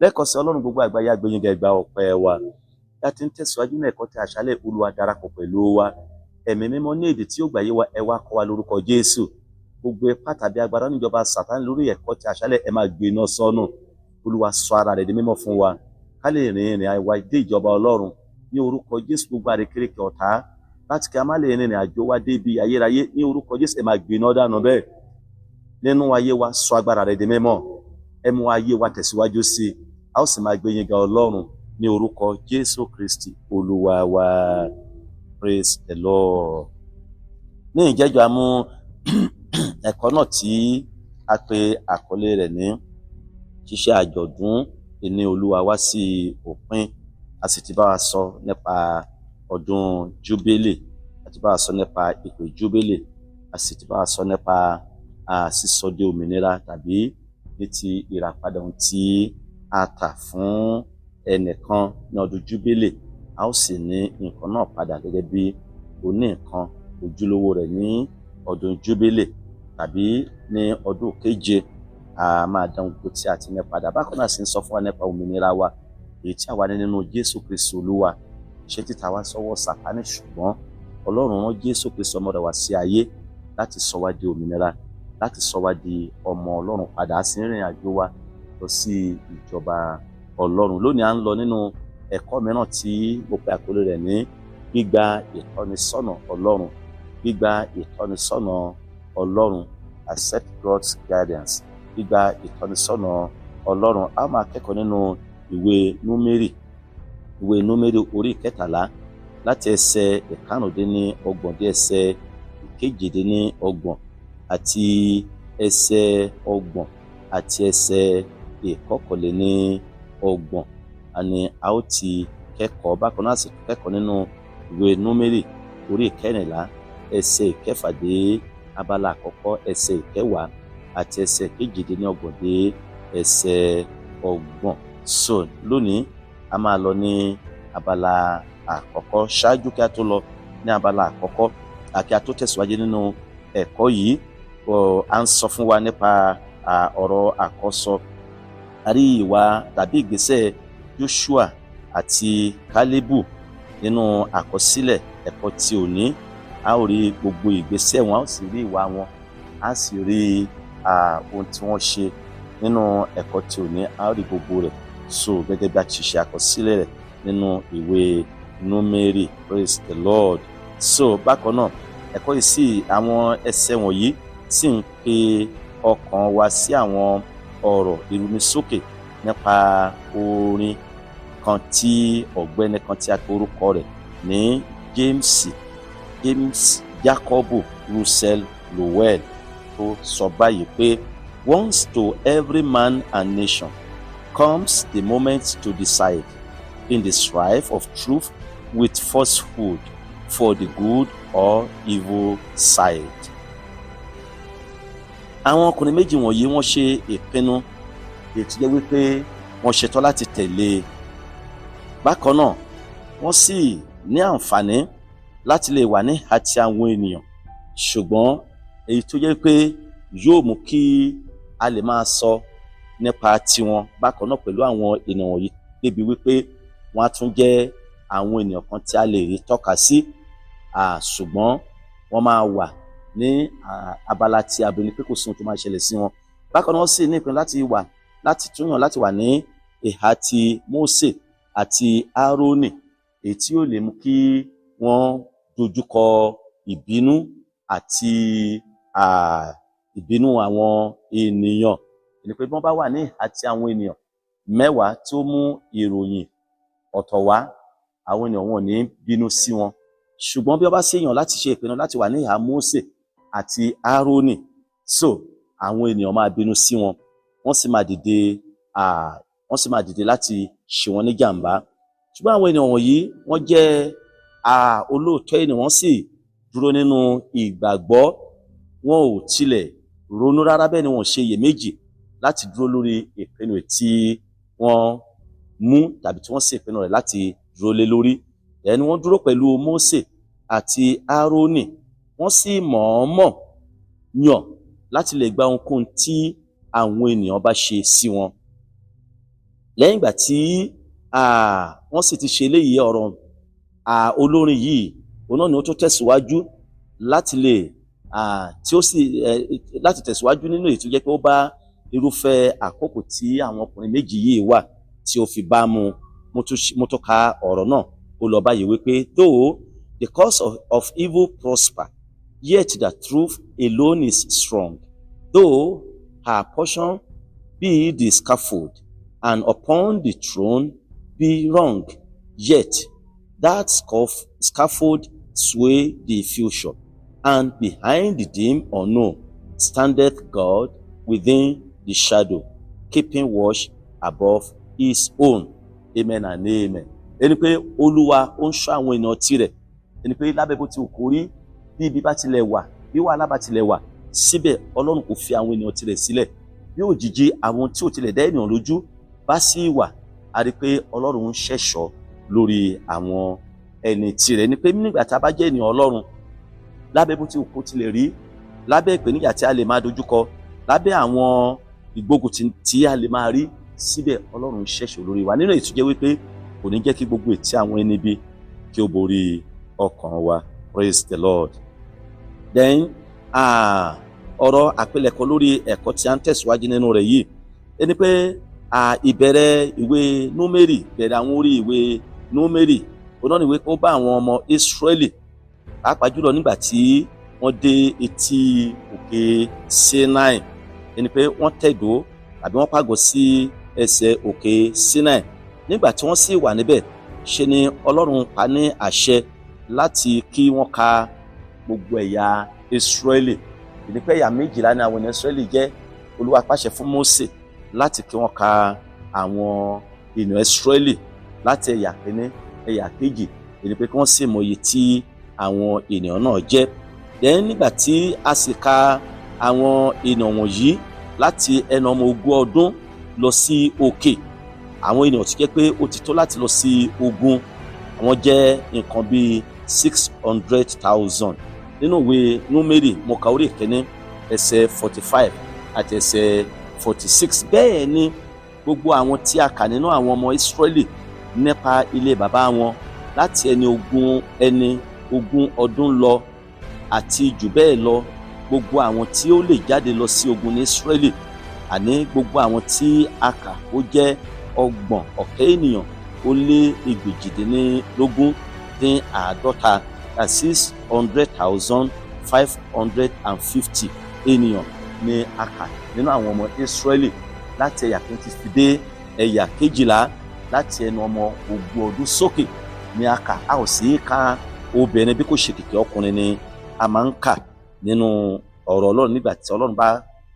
lẹ́ẹ̀kan sí Ọlọ́run gbogbo àgbáyé agbẹ́yìngà ìgbà ọpẹ́ wa láti ń tẹ̀síwájú ní ẹ̀kọ́ tí àṣálẹ́ Olúwa darapọ̀ pẹ̀lú wa ẹ̀mí mímọ́ ní èdè tí ó gbàyé wa ẹ wá kọ́ wa lórúkọ Jésù gbogbo ipá tàbí agbára níjọba Sátánì lórí ẹ̀kọ́ tí àṣálẹ́ ẹ máa gbé iná sọ́nù Olúwa sọ ara rẹ̀ di mímọ́ fún wa ká lè rìn ìrìn àwa dé ìjọba Ọlọ́run ní orúkọ Jésù gbogbo àrékérekè ọ̀tá láti kí a má lè rìn ìrìn àjò wa dé ibi ayérayé ní orúkọ Jésù ẹ máa gbé iná dànù bẹ́ẹ̀ nínú ayé wa sọ agbára rẹ̀ di mímọ́ ẹ mú ayé wa tẹ̀síwájú sí i a ó sì máa gbé yín ga Ọlọ́run ní orúkọ Jésù Kristi Olúwa wa. Praise the Lord. Ní ìjẹ́jọ́ a mú ẹ̀kọ́ náà tí a pè àkọlé rẹ̀ ní ṣíṣe àjọ̀dún ìní Olúwa wá sí òpin. A sì ti bá wa sọ nípa ọdún Júbélì, a ti bá wa sọ nípa ìpè Júbélì, a sì ti bá wa sọ nípa sísọ di òmìnira tàbí ní ti ìràpadà ohun tí a tà fún ẹnìkan ní ọdún Júbélì. A ó sì ní nǹkan náà padà gẹ́gẹ́ bí oní nǹkan ojúlówó rẹ̀ ní ọdún Júbélì tàbí ní ọdún keje a máa dán gbogbo tí a ti ní padà. Bákan náà sì ń sọ fún wa nípa òmìnira wa èyí tí a wà nínú Jésù Kristi Olúwa, ṣé títa wá sọ́wọ́ Sátánì, ṣùgbọ́n Ọlọ́run rán Jésù Kristi ọmọ rẹ̀ wá sí ayé láti sọ wá di òmìnira, láti sọ wá di ọmọ Ọlọ́run padà. A sì ń rìn àjò wa lọ sí ìjọba Ọlọ́run. Lónìí à ń lọ nínú ẹ̀kọ́ mìíràn tí mo pe àkọlé rẹ̀ ní gbígba ìtọ́nisọ́nà Ọlọ́run. Gbígba ìtọ́nisọ́nà Ọlọ́run, accept God's guidance. Gbígba ìtọ́nisọ́nà Ọlọ́run. A máa kẹ́kọ̀ọ́ nínú ìwé Númérì orí 13 láti ẹsẹ̀ 5-30 dé ẹsẹ̀ 7 àti ẹsẹ̀ 30 àti ẹsẹ̀ 31 àní a ó ti kẹ́kọ̀ọ́. Bákan náà sì kẹ́kọ̀ọ́ nínú ìwé Númérì orí 14 ẹsẹ̀ 6 dé abala àkọ́kọ́ ẹsẹ̀ 10 àti ẹsẹ̀ 28 dé ẹsẹ̀ 30. So lónìí a máa lọ ní abala àkọ́kọ́. Ṣáájú kí a tó lọ ní abala àkọ́kọ́ àti a tó tẹ̀síwájú nínú ẹ̀kọ́ yìí, à ń sọ fún wa nípa ọ̀rọ̀ àkọ́sọ àrí ìwà tàbí ìgbésẹ̀ Joshua àti Kálébù nínú àkọsílẹ̀ ẹ̀kọ́ tí òní. A ó rí gbogbo ìgbésẹ̀ wọn, a ó sì rí ìwà wọn, a sì rí ohun tí wọ́n ṣe nínú ẹ̀kọ́ tí òní. A ó rí gbogbo rẹ̀ so gẹ́gẹ́ bí a ti ṣe àkọsílẹ̀ rẹ̀ nínú ìwé Númérì. Praise the Lord. So bákan náà ẹ̀kọ́ yìí sí àwọn ẹsẹ̀ wọ̀nyí sì ń pe ọkàn wa sí àwọn ọ̀rọ̀ ìrúnisókè nípa orin kan tí ọ̀gbẹ́ni kan tí a pe orúkọ rẹ̀ ní James Jacob Russell Lowell tó sọ báyìí pé once to every man and nation comes the moment to decide in the strife of truth with falsehood for the good or evil side. Àwọn ọkùnrin méjì wọ̀nyí wọ́n ṣe ìpinnu èyí tó jẹ́ wípé wọ́n ṣetán láti tẹ̀lé. Bákan náà wọ́n sì ní àǹfààní láti lè wà ní àti àwọn ènìyàn, ṣùgbọ́n èyí tó jẹ́ pé yóò mú kí a lè máa sọ nípa tiwọn bákan náà pẹ̀lú àwọn ènìyàn wọ̀nyí débi wípé wọ́n á tún jẹ́ àwọn ènìyàn kan tí a lè rí tọ́ka sí, ṣùgbọ́n wọ́n máa wà ní abala tí a bẹ̀rẹ̀ pé kò sí ohun tó máa ṣẹlẹ̀ sí wọn. Bákan náà wọ́n sì ní ìpinnu láti wà ní ìhà ti Mósè àti Árónì, èyí tí yóò lè mú kí wọ́n dojúkọ ìbínú àti ìbínú àwọn ènìyàn. Ẹni pé bí wọ́n bá wà ní ìhà ti àwọn ènìyàn 10 tí ó mú ìròyìn ọ̀tọ̀ wá, àwọn ènìyàn wọn ò ní bínú sí wọn. Ṣùgbọ́n bí wọ́n bá ṣèyàn láti ṣe ìpinnu láti wà ní ìhà Mósè àti Árónì, so àwọn ènìyàn máa bínú sí wọn, wọ́n sì máa dìde láti ṣe wọn ní jàǹbá. Ṣùgbọ́n àwọn ènìyàn wọ̀nyí wọ́n jẹ́ olóòótọ́ ènìyàn, wọ́n sì dúró nínú ìgbàgbọ́, wọn ò tilẹ̀ ronú rárá, bẹ́ẹ̀ ni wọn ò ṣe iyèméjì láti dúró lórí ìpinnu tí wọ́n mú tàbí tí wọ́n sì ìpinnu rẹ̀ láti dúró lé lórí. Ẹni wọ́n dúró pẹ̀lú Mósè àti Árónì, wọ́n sì mọ̀ọ́mọ̀ yàn láti lè gba ohunkóhun tí àwọn ènìyàn bá ṣe sí wọn. lẹ́yìn ìgbà tí wọ́n sì ti ṣe eléyìí ọ̀rọ̀ olórin yìí òun náà ni ó tó tẹ̀síwájú láti lè tí ó sì láti tẹ̀síwájú nínú èyí tó jẹ́ pé ó bá irúfẹ́ àkókò tí àwọn ọkùnrin méjì yìí wà tí ó fi bá mu. Mo tún ka ọ̀rọ̀ náà ó lọ báyìí wípé though the cause of evil prosper, yet the truth alone is strong. Though her portion be the scaffold, and upon the throne be wrong, yet that scaffold sway the future, and behind the dim unknown standeth God within the shadow, keeping watch above his own. Amen and amen. Ẹni pé Olúwa ó ń ṣọ́ àwọn ènìyàn tirẹ̀. Ẹni pé lábẹ́ bó ti wù kó rí, bí ibi bá tilẹ̀ wà, bí wàhálà bá tilẹ̀ wà, síbẹ̀ Ọlọ́run kò fi àwọn ènìyàn tirẹ̀ sílẹ̀. Bí òjìji àwọn tí ò tilẹ̀ dá ènìyàn lójú bá sì wà, a rí pé Ọlọ́run ń ṣẹ̀ṣọ́ lórí àwọn ẹni tirẹ̀. Ni pé nígbà tá a bá jẹ́ ènìyàn Ọlọ́run, lábẹ́ bó ti wù kó tilẹ̀ rí, lábẹ́ ìpèníjà tí a lè máa dojúkọ, lábẹ́ àwọn ìgbógun tí a lè máa rí, síbẹ̀ Ọlọ́run ń ṣẹ̀ṣọ́ lórí wa. Nínú ètò jẹ́ wípé kò ní jẹ́ kí gbogbo ètí àwọn ẹni bí kí ó borí ọkàn wa. Praise the Lord. Then ọ̀rọ̀ àpilẹ̀kọ lórí ẹ̀kọ́ tí a ń tẹ̀síwájú nínú rẹ̀ yìí, ẹni pé ìbẹ̀rẹ̀ ìwé Númérì, bẹ̀rẹ̀ àwọn orí ìwé Númérì, òun náà ni wípé ó bá àwọn ọmọ Ísírẹ́lì pàápàá jùlọ nígbà tí wọ́n dé etí òkè Sinai. Ẹni pé wọ́n tẹ̀dó tàbí wọ́n pàgọ́ sí ẹsẹ̀ òkè Sinai. Nígbà tí wọ́n sì wà níbẹ̀, ṣe ni Ọlọ́run pa ní àṣẹ láti kí wọ́n ka gbogbo ẹ̀yà Ísírẹ́lì. Ẹni pé ẹ̀yà méjìlá ni àwọn Ísírẹ́lì jẹ́. Olúwa pàṣẹ fún Mósè láti kí wọ́n ka àwọn ènìyàn Ísírẹ́lì láti ẹ̀yà kìíní, ẹ̀yà kejì. Ẹni pé kí wọ́n sì mọ iye tí àwọn ènìyàn náà jẹ́. Then nígbà tí a sì ka àwọn ènìyàn wọ̀nyí láti ẹnu ọmọ 20 ọdún lọ sí òkè, àwọn ènìyàn tí jẹ́ pé ó ti tó láti lọ sí ogun, àwọn jẹ́ nǹkan bíi 600,000. Nínú ìwé Númérì, mo ka orí ìkíní ẹsẹ̀ 45 àti ẹsẹ̀ 46. Bẹ́ẹ̀ ni gbogbo àwọn tí a kà nínú àwọn ọmọ Ísírẹ́lì nípa ilé bàbá wọn láti ẹni 20 ọdún lọ àti jù bẹ́ẹ̀ lọ, gbogbo àwọn tí ó lè jáde lọ sí ogun ní Ísírẹ́lì, àní gbogbo àwọn tí a kà ó jẹ́ 30,000 ènìyàn ó lé 2,850, that's 600,550 ènìyàn ni a kà nínú àwọn ọmọ Ísírẹ́lì láti ẹ̀yà kìíní ti fi dé ẹ̀yà kejìlá, láti ẹnu ọmọ 20 ọdún sókè ni a kà. A ò sì ka obìnrin bí kò ṣe kìkì ọkùnrin ni a máa ń kà nínú ọ̀rọ̀ Ọlọ́run nígbà tí Ọlọ́run bá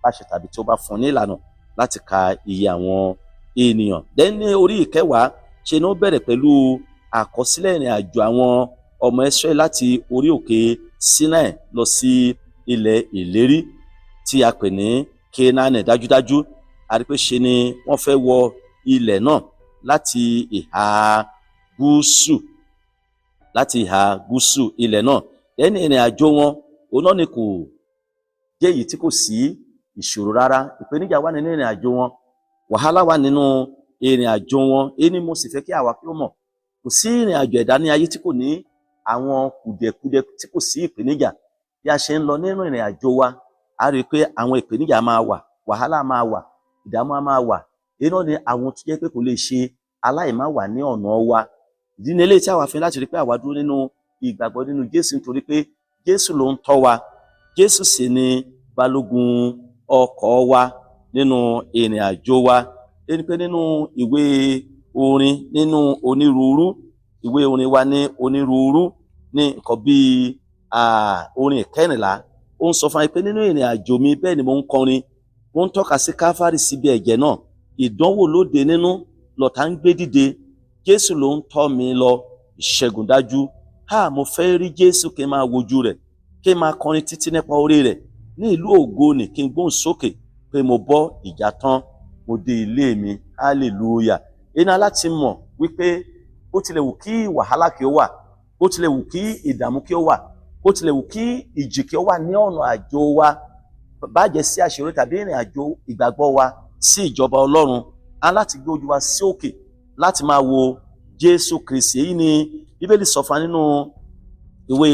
pàṣẹ tàbí tí ó bá fún ní ìlànà láti ka iye àwọn ènìyàn. Then ní orí ìkẹwàá, ṣe ni ó bẹ̀rẹ̀ pẹ̀lú àkọsílẹ̀ ìrìn àjò àwọn ọmọ Ísírẹ́lì láti orí òkè Sinai lọ sí ilẹ̀ ìlérí tí a pè ní Kénáánì. Dájúdájú a rí pé ṣe ni wọ́n fẹ́ wọ ilẹ̀ náà láti ìhà gúúsù ilẹ̀ náà. Then ìrìn àjò wọn òun náà ni kò jẹ́ èyí tí kò sí ìṣòro rárá. Ìpèníjà wà nínú ìrìn àjò wọn, wàhálà wà nínú ìrìn àjò wọn. Èyí ni mo sì fẹ́ kí àwa kí ó mọ̀, kò sí ìrìn àjò ẹ̀dá ní ayé tí kò ní àwọn kùdẹ̀kùdẹ̀, tí kò sí ìpèníjà. Bí a ṣe ń lọ nínú ìrìn àjò wa, a rí i pé àwọn ìpèníjà máa wà, wàhálà máa wà, ìdààmú máa wà. Èyí náà ni àwọn tó jẹ́ pé kò lè ṣe aláìmá wà ní ọ̀nà wa. Ìdí ni eléyìí tí àwa fi láti rí pé àwa dúró nínú ìgbàgbọ́ nínú Jésù, nítorí pé Jésù ló ń tọ́ wa, Jésù sì ni balógun ọkọ̀ wa nínú ìrìn àjò wa. Ẹni pé nínú ìwé orin, nínú onírúurú ìwé orin wa ní onírúurú, ní nǹkan bíi orin 14, ó ń sọ fún wa pé nínú ìrìn àjò mi bẹ́ẹ̀ ni mo ń kọrin, mo ń tọ́ka sí Káfárì, síbi ẹ̀jẹ̀ náà, ìdánwò lóde nínú lọ̀tá ń gbé dìde, Jésù ló ń tọ́ mi lọ, ìṣẹ́gun dájú. Mo fẹ́ rí Jésù kí n máa wojú rẹ̀, kí n máa kọrin títí nípa oore rẹ̀. Ní ìlú ògo ni kí n gbóhùn sókè pé mo bọ́ ìjà tán, mo dé ilé mi, hallelujah. Iná láti mọ̀ wípé bó tilẹ̀ wù kí wàhálà kí ó wà, bó tilẹ̀ wù kí ìdààmú kí ó wà, bó tilẹ̀ wù kí ìjì kí ó wà ní ọ̀nà àjò wa, bàjẹ́ sí àṣírí tàbí ìrìn àjò ìgbàgbọ́ wa sí ìjọba Ọlọ́run, a láti gbé ojú wa sí òkè láti máa wo Jésù Kristi. Èyí ni Bíbélì sọ fún wa nínú ìwé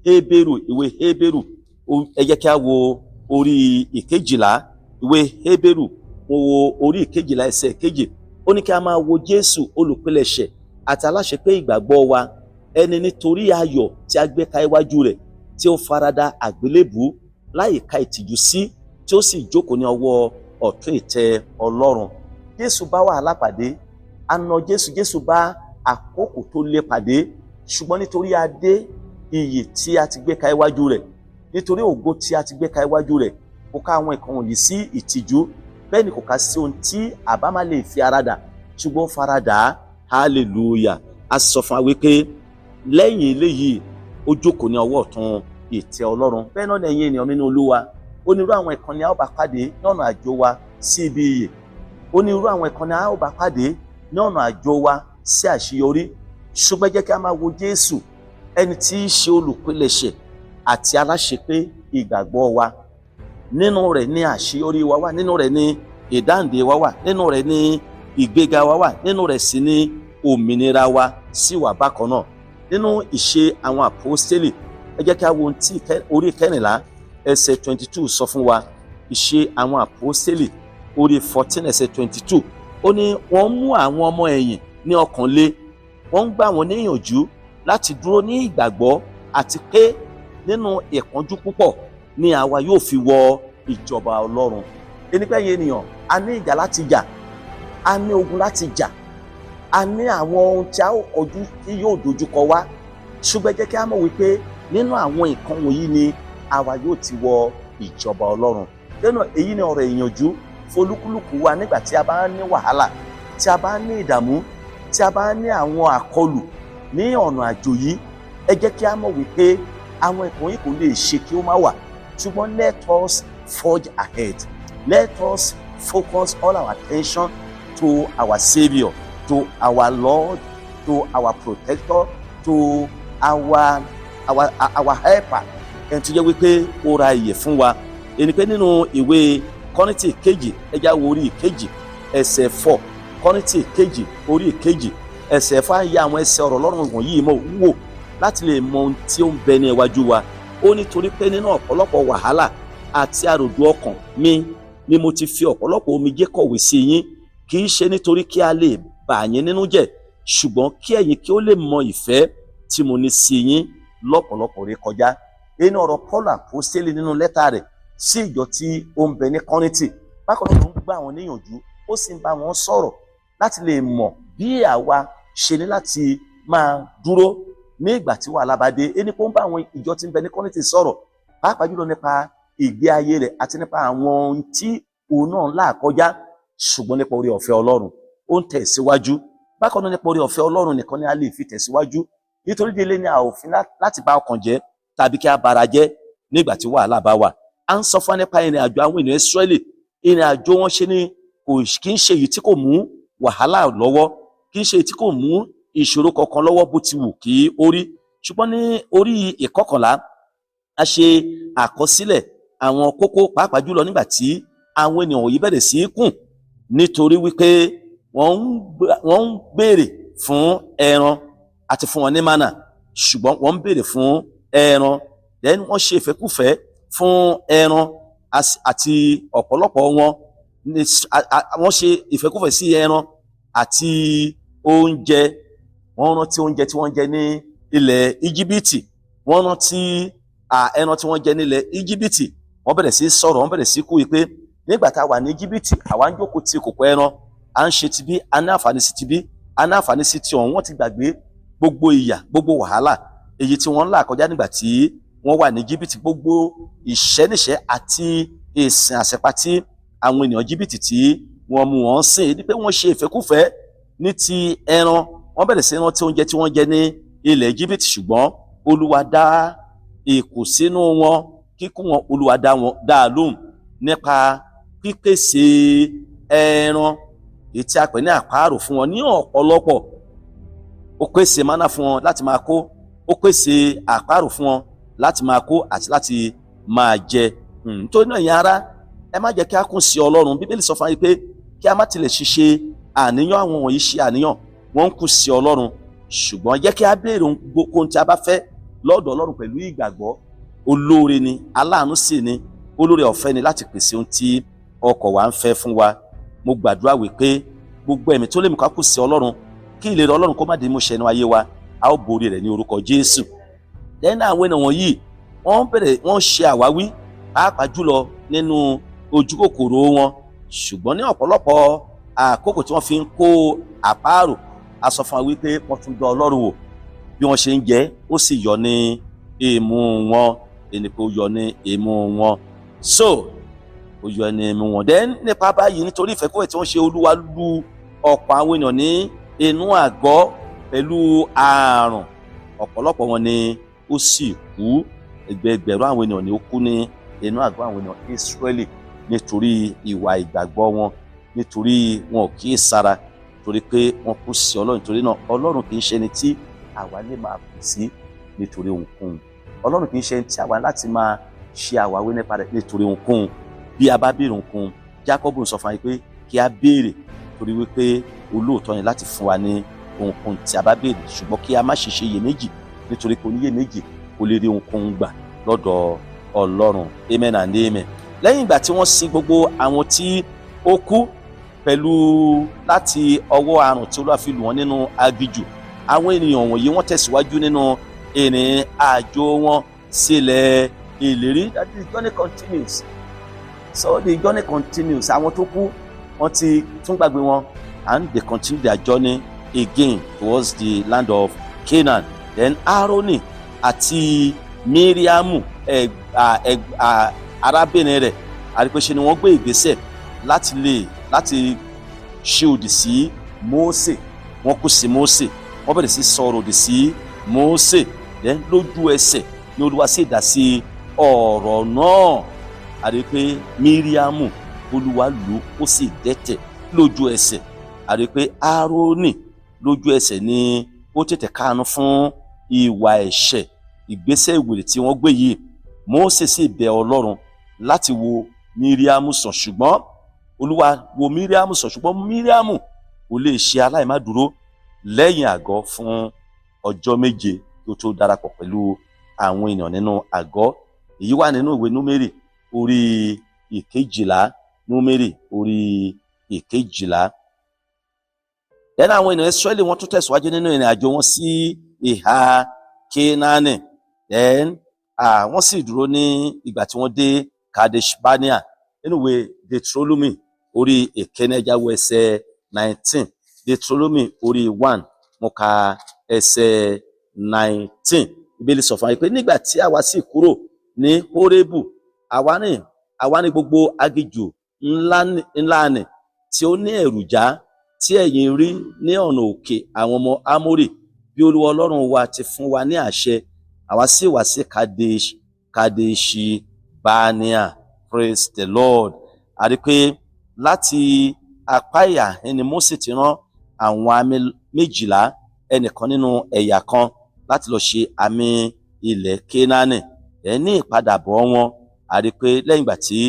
Hébérù. Ẹ jẹ́ kí a wo orí ìkejìlá, ìwé Hébérù, mo wo orí ìkejìlá ẹsẹ̀ keje. Ó ní kí a máa wo Jésù olùpilẹ̀ṣẹ̀ àti aláṣepé ìgbàgbọ́ wa, ẹni nítorí ayọ̀ tí a gbé ka iwájú rẹ̀, tí ó farada àgbélébùú láì ka ìtìjú sí, tí ó sì jókòó ní ọwọ́ ọ̀tún ìtẹ́ Ọlọ́run. Jésù bá wàhálà pàdé, àna Jésù bá àkókò tó le pàdé, ṣùgbọ́n nítorí adé iyì tí a ti gbé ka iwájú rẹ̀, nítorí ògo tí a ti gbé ka iwájú rẹ̀, kò ká àwọn nǹkan wọ̀nyí sí ìtìjú, bẹ́ẹ̀ ni kò ká sí ohun tí àbá má lè fi aradà, ṣùgbọ́n faradà. Hallelujah. A sọ fún wa wípé lẹ́yìn eléyìí ó jókòó ní ọwọ́ ọ̀tún ìtẹ́ Ọlọ́run. Bẹ́ẹ̀ náà ni ẹ̀yin ènìyàn nínú Olúwa, onírú àwọn ìkànnì a ó bá pàdé ní ọ̀nà àjò wa sí ibi ìyè, onírú àwọn ìkànnì a ó bá pàdé ní ọ̀nà àjò wa sí àṣeyọrí, ṣùgbọ́n jẹ́ kí a máa wo Jésù, ẹni tí í ṣe olùpilẹ̀ṣẹ̀ àti aláṣepé ìgbàgbọ́ wa. Nínú rẹ̀ ni àṣeyọrí wa wà, nínú rẹ̀ ni ìdáǹdè wa wà, nínú rẹ̀ ni ìgbéga wa wà, nínú rẹ̀ sì ni òmìnira wa sì wà bákan náà. Nínú ìṣe àwọn àpọ́stélì, ẹ jẹ́ kí a wo ohun tí orí kẹrìnlá ẹsẹ̀ 22 sọ fún wa. Ìṣe àwọn àpọ́stélì orí 14 ẹsẹ̀ 22, ó ní wọ́n mú àwọn ọmọ ẹ̀yìn ní ọkàn le, wọ́n ń gbà wọ́n níyànjú láti dúró ní ìgbàgbọ́, àti pé nínú ìpọ́njú púpọ̀ ni àwa yóò fi wọ ìjọba Ọlọ́run. Ẹnikẹ́ni ènìyàn, a ní ìjà láti jà, a ní ogun láti jà, a ní àwọn ohun tí a ó kọjú tí yóò dojúkọ wá, ṣùgbọ́n jẹ́ kí a mọ̀ wípé nínú àwọn nǹkan wọ̀nyí ni àwa yóò ti wọ ìjọba Ọlọ́run. Lẹ́nu èyí ni ọ̀rọ̀ ìyànjú folúkúlùkù wa nígbà tí a bá ní wàhálà, tí a bá ní ìdààmú, tí a bá ní àwọn àkọlù ní ọ̀nà àjò yìí. Ẹ jẹ́ kí a mọ̀ wípé àwọn nǹkan yìí kò lè ṣe kí ó má wà, ṣùgbọ́n let us forge ahead. Let us focus all our attention to our Saviour, to our Lord, to our Protector, to our helper. Ẹni tó jẹ́ wípé ó ra ìyè fún wa. Ẹni pé nínú ìwé Kọ́ríńtì kejì, ẹja wo orí ìkejì ẹsẹ̀ 4, Kọ́ríńtì kejì orí ìkejì ẹsẹ̀ 4, yà àwọn ẹsẹ̀ ọ̀rọ̀ Ọlọ́run wọ̀nyí mọ̀ wò láti lè mọ ohun tí ó ń bẹ ní iwájú wa. Ó ní torí pé nínú ọ̀pọ̀lọpọ̀ wàhálà àti àròdù ọkàn mi ni mo ti fi ọ̀pọ̀lọpọ̀ omijé kọ̀wé sí yín, kì í ṣe nítorí kí a lè bà yín nínú jẹ́, ṣùgbọ́n kí ẹ̀yin kí ó lè mọ ìfẹ́ tí mo ní sí yín lọ́pọ̀lọpọ̀ rékọjá. Inú ọ̀rọ̀ Pọ́ọ̀lù àpọ́stélì nínú lẹ́tà rẹ̀ sí ìjọ tí ó ń bẹ ní Kọ́ríńtì, bákan náà ló ń gbà wọ́n níyànjú, ó sì ń bá wọn sọ̀rọ̀ láti lè mọ̀ bí àwa ṣe ní láti máa dúró ní ìgbà tí wàhálà bá dé. Ẹni pé ó ń bá àwọn ìjọ tí ń bẹ ní Kọ́ríńtì sọ̀rọ̀, pàápàá jùlọ nípa ìgbé ayé rẹ̀ àti nípa àwọn ohun tí òun náà là kọjá, ṣùgbọ́n nípa oore ọ̀fẹ́ Ọlọ́run ó ń tẹ̀síwájú. Bákan náà nípa oore ọ̀fẹ́ Ọlọ́run nìkan ni a lè fi tẹ̀síwájú, nítorí délé ni a ò fi láti bá ọkàn jẹ́ tàbí kí a bara jẹ́ nígbà tí wàhálà bá wà. À ń sọ fún nípa ìrìn àjò àwọn ènìyàn Ísírẹ́lì. Ìrìn àjò wọn ṣe ni kì í ṣe èyí tí kò mú wàhálà lọ́wọ́, kì í ṣe èyí tí kò mú ìṣòro kankan lọ́wọ́ bó ti wù kí ó rí. Ṣùgbọ́n ní orí ìkọkànlá, a ṣe àkọsílẹ̀ àwọn kókó, pàápàá jùlọ nígbà tí àwọn ènìyàn wọ̀nyí bẹ̀rẹ̀ sí í kùn, nítorí wípé wọ́n ń béèrè fún ẹran àti fún wọn ní mánà, ṣùgbọ́n wọ́n ń béèrè fún ẹran, then wọ́n ṣe ìfẹ́kùfẹ́ fún ẹran àti ọ̀pọ̀lọpọ̀ wọ́n ṣe ìfẹ́kùfẹ́ sí ẹran àti oúnjẹ. Wọ́n rántí oúnjẹ tí wọ́n jẹ ní ilẹ̀ Íjíbítì, wọ́n rántí ẹran tí wọ́n jẹ ní ilẹ̀ Íjíbítì. Wọ́n bẹ̀rẹ̀ sí sọ̀rọ̀, wọ́n bẹ̀rẹ̀ sí kú wípé nígbà tá a wà ní Íjíbítì, àwa ń jókòó ti kòkó ẹran, à ń ṣe tibí, a ní àǹfààní sí tibí, a ní àǹfààní sí ti ọ̀hún. Wọ́n ti gbàgbé gbogbo ìyà, gbogbo wàhálà èyí tí wọ́n ń là kọjá nígbà tí wọ́n wà ní Íjíbítì, gbogbo ìṣẹ́níṣẹ́ àti ìsìn àṣẹpá tí àwọn ènìyàn Íjíbítì tí wọ́n mú wọn sìn. Ní pé wọ́n ṣe ìfẹ́kúfẹ́ ní ti ẹran, wọ́n bẹ̀rẹ̀ sí rántí oúnjẹ tí wọ́n jẹ ní ilẹ̀ Íjíbítì, ṣùgbọ́n Olúwa dá ìkùnsínú wọn, kíkún wọn, Olúwa dá a lóhùn nípa pípèsè ẹran èyí tí a pè ní àpárò fún wọn ní ọ̀pọ̀lọpọ̀. Ó pèsè mánà fún wọn láti máa kó, ó pèsè àpárò fún wọn láti máa kó àti láti máa jẹ. Nítorí náà, ẹ̀yin ará, ẹ má jẹ́ kí a kùn sí Ọlọ́run. Bíbélì sọ fún wa pé kí a má tilẹ̀ ṣiṣẹ́ àníyàn àwọn wọ̀nyí ṣe àníyàn wọ́n ń kù sí Ọlọ́run, ṣùgbọ́n jẹ́ kí a béèrè ohun tí a bá fẹ́ lọ́dọ̀ Ọlọ́run pẹ̀lú ìgbàgbọ́. Olóore ni, aláàánú sì ni, olóore ọ̀fẹ́ ni láti pèsè ohun tí ọkàn wa ń fẹ́ fún wa. Mo gbàdúrà wípé gbogbo ẹ̀mí tó lè mú ká kù sí Ọlọ́run, kí ìlérí Ọlọ́run kó má di ìmúṣẹ nínú ayé wa, a ó borí rẹ̀ ní orúkọ Jésù. Lẹ́yìn àwọn ènìyàn wọ̀nyí wọ́n ṣe àwáwí pàápàá jùlọ nínú ojúkòkòrò wọn, ṣùgbọ́n ní ọ̀pọ̀lọpọ̀ àkókò tí wọ́n fi ń kó àpárò, a sọ fún wa wípé wọ́n tún dán Ọlọ́run wò bí wọ́n ṣe ń jẹ, ó sì yọ ní imú wọn, ẹni pé ó yọ ní imú wọn. So ó yọ ní imú wọn. Then nípa báyìí, nítorí ìfẹ́kọ̀ọ́ tí wọ́n ṣe, Olúwa lu ọ̀pọ̀ àwọn ènìyàn ní inú àgọ́ pẹ̀lú àrùn. Ọ̀pọ̀lọpọ̀ wọn ni ó sì kú. Ẹgbẹẹgbẹ̀rún àwọn ènìyàn ni ó kú ní inú àgọ́ àwọn ènìyàn Ísírẹ́lì nítorí ìwà ìgbàgbọ́ wọn, nítorí wọn ò kíyèsára, torí pé wọn kú sí Ọlọ́run. Nítorí náà Ọlọ́run kì í ṣe ẹni tí àwa lè máa kù sí nítorí ohunkóhun. Ọlọ́run kì í ṣe ẹni tí àwa láti máa ṣe àwáwí nípa rẹ̀ nítorí ohunkóhun. Bí a bá béèrè ohunkóhun, Jákọ́bù sọ fún wa pé kí a béèrè, torí wípé olóòótọ́ ni láti fún wa ní ohunkóhun tí a bá béèrè, ṣùgbọ́n kí a má ṣe iyèméjì, nítorí pé oníyèméjì kò lè rí ohunkóhun gbà lọ́dọ̀ Ọlọ́run. Amen and amen. Lẹ́yìn ìgbà tí wọ́n sin gbogbo àwọn tí ó kú pẹ̀lú láti ọwọ́ àrùn tí Olúwa fi lù wọ́n nínú aginjù, àwọn ènìyàn wọ̀nyí wọ́n tẹ̀síwájú nínú ìrìn àjò wọn sílẹ̀ ìlérí. That the journey continues. So the journey continues. Àwọn tó kú wọ́n ti tún gbàgbé wọn, and they continue their journey again towards the land of Canaan. Then Aaroni àti Míríámù arábìnrin rẹ̀, àrípéṣe ni wọ́n gbé ìgbésẹ̀ láti ṣe òdì sí Mósè. Wọ́n kú sí Mósè, wọ́n bẹ̀rẹ̀ sí sọ̀rọ̀ òdì sí Mósè. Then lójú ẹsẹ̀ ni Olúwa sì dá sí ọ̀rọ̀ náà. Àrí pé Míríámù, Olúwa lù ó sì dẹ́tẹ̀ lójú ẹsẹ̀. Àrí pé Áárónì lójú ẹsẹ̀ ni ó tètè káàánú fún ìwà ẹ̀ṣẹ̀, ìgbésẹ̀ ìwèrè tí wọ́n gbé yìí. Mósè sì bẹ̀ Ọlọ́run láti wo Míríámù sàn, ṣùgbọ́n Olúwa wo Míríámù sàn, ṣùgbọ́n Míríámù kò lè ṣe aláìmádúró lẹ́yìn àgọ́ fún ọjọ́ 7 tó tó darapọ̀ pẹ̀lú àwọn ènìyàn nínú àgọ́. Èyí wà nínú ìwé Númérì orí 11, Númérì orí 11. Lẹ́nu àwọn ènìyàn Ísírẹ́lì wọ́n tún tẹ̀síwájú nínú ìrìn àjò wọn sí ìhà Kénáánì. Then wọ́n sì dúró ní ìgbà tí wọ́n dé Kadesh Barnea. Nínú ìwé Deuteronomy orí 1 ẹsẹ̀ 19, Deuteronomy orí 1 mo ka ẹsẹ̀ 19. Bíbélì sọ fún wa pé nígbà tí àwa sì kúrò ní Hórébù, àwa ní gbogbo aginjù ńlá nì tí ó ní èròjà tí ẹ̀yin rí ní ọ̀nà òkè àwọn ọmọ Ámórì, bí Olúwa Ọlọ́run wa ti fún wa ní àṣẹ. Àwa sì wá sí Kadeshi Barnea. Praise the Lord. A rí pé láti apá ìhà ẹni Mósè ti rán àwọn àmì 12, ẹnìkan nínú ẹ̀yà kan, láti lọ ṣe àmì ilẹ̀ Kénáánì. Ní ìpadàbọ̀ wọn, a rí pé lẹ́yìn ìgbà tí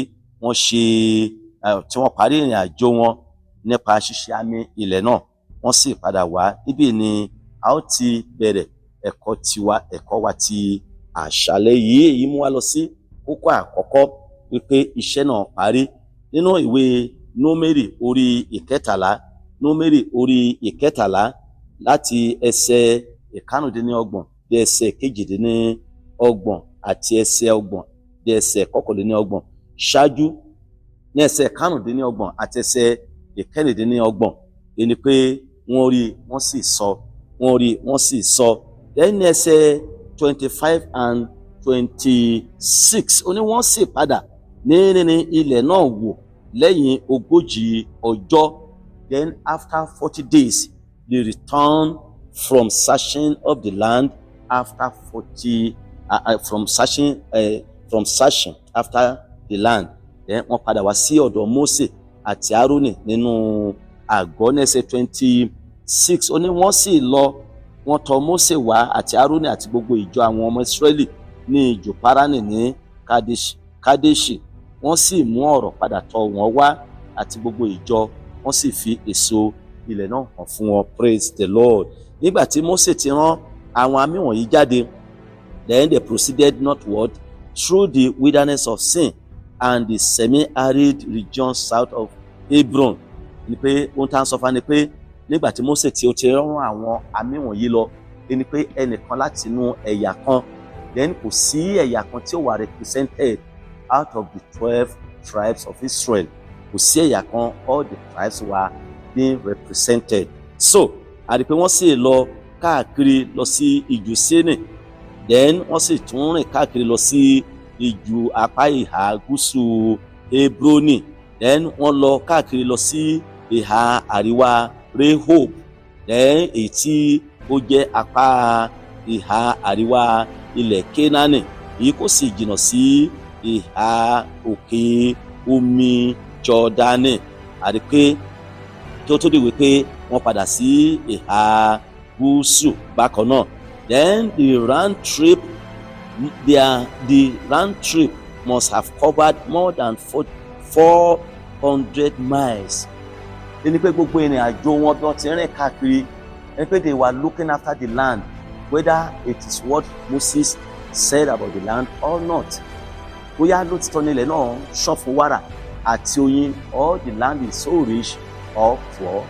wọ́n parí ìrìn àjò wọn nípa ṣíṣe àmì ilẹ̀ náà, wọ́n sì padà wá. Níbí ni a ó ti bẹ̀rẹ̀ ẹ̀kọ́ wa ti àṣálẹ́ yìí. Èyí mú wa lọ sí kókó àkọ́kọ́ wípé iṣẹ́ náà parí. Nínú ìwé Númérì orí 13, Númérì orí 13 láti ẹsẹ̀ 25 dé ẹsẹ̀ 28 àti ẹsẹ̀ 30 dé ẹsẹ̀ 29. Ṣáájú ní ẹsẹ̀ 25 àti ẹsẹ̀ 26, ẹni pé wọ́n rí wọ́n sì sọ, wọ́n rí wọ́n sì sọ. Lẹ́yìn ẹsẹ̀ 25 and 26, ó ní wọ́n sì padà ní ilẹ̀ náà wò lẹ́yìn 40 ọjọ́. Then after 40 days, they returned from searching of the land after 40 from searching after the land. Then wọ́n padà wá sí ọ̀dọ̀ Mósè àti Áárónì nínú àgọ́. ní ẹsẹ̀ 26, ó ní wọ́n sì lọ, wọ́n tọ̀ Mósè wá àti Áárónì àti gbogbo ìjọ àwọn ọmọ Ísírẹ́lì ní ijù Páránì ní Kadeshi. Wọ́n sì mú ọ̀rọ̀ padà tọ̀ wọ́n wá àti gbogbo ìjọ. wọ́n sì fi èso ilẹ̀ náà hàn fún wọn. Praise the Lord. Nígbà tí Mósè ti rán àwọn àmì wọ̀nyí jáde, then they proceeded northward through the wilderness of Sin and the semi-arid region south of Hebron. Ni pé ohun tá à ń sọ fún wa ni pé nígbà tí Mósè tí ó ti rán àwọn àmì wọ̀nyí lọ, ni pé ẹnìkan láti inú ẹ̀yà kan, then kò sí ẹ̀yà kan tí ó wà represented out of the 12 tribes of Israel. Kò sí ẹ̀yà kan, all the tribes were being represented. So a rí pé wọ́n sì lọ káàkiri lọ sí ijù Sénì, then wọ́n sì tún rìn káàkiri lọ sí ijù apá ìhà gúúsù Hebroni, then wọ́n lọ káàkiri lọ sí ìhà àríwá Rehob, then èyí tí ó jẹ́ apá ìhà àríwá ilẹ̀ Kénáánì. Èyí kò sì jìnnà sí ìhà òkè omi Jọ́dánì. A rí pé tí ó tó di wípé wọ́n padà sí ìhà gúúsù bákan náà. Then the round trip must have covered more than 400 miles. Ẹni pé gbogbo ìrìn àjò wọn bí wọ́n ti rìn káàkiri, ẹni pé they were looking after the land, whether it is what Moses said about the land or not. Bóyá lótìtọ́ nílẹ̀ náà ṣàn fún wàrà àti oyin, or the land is so rich or poor.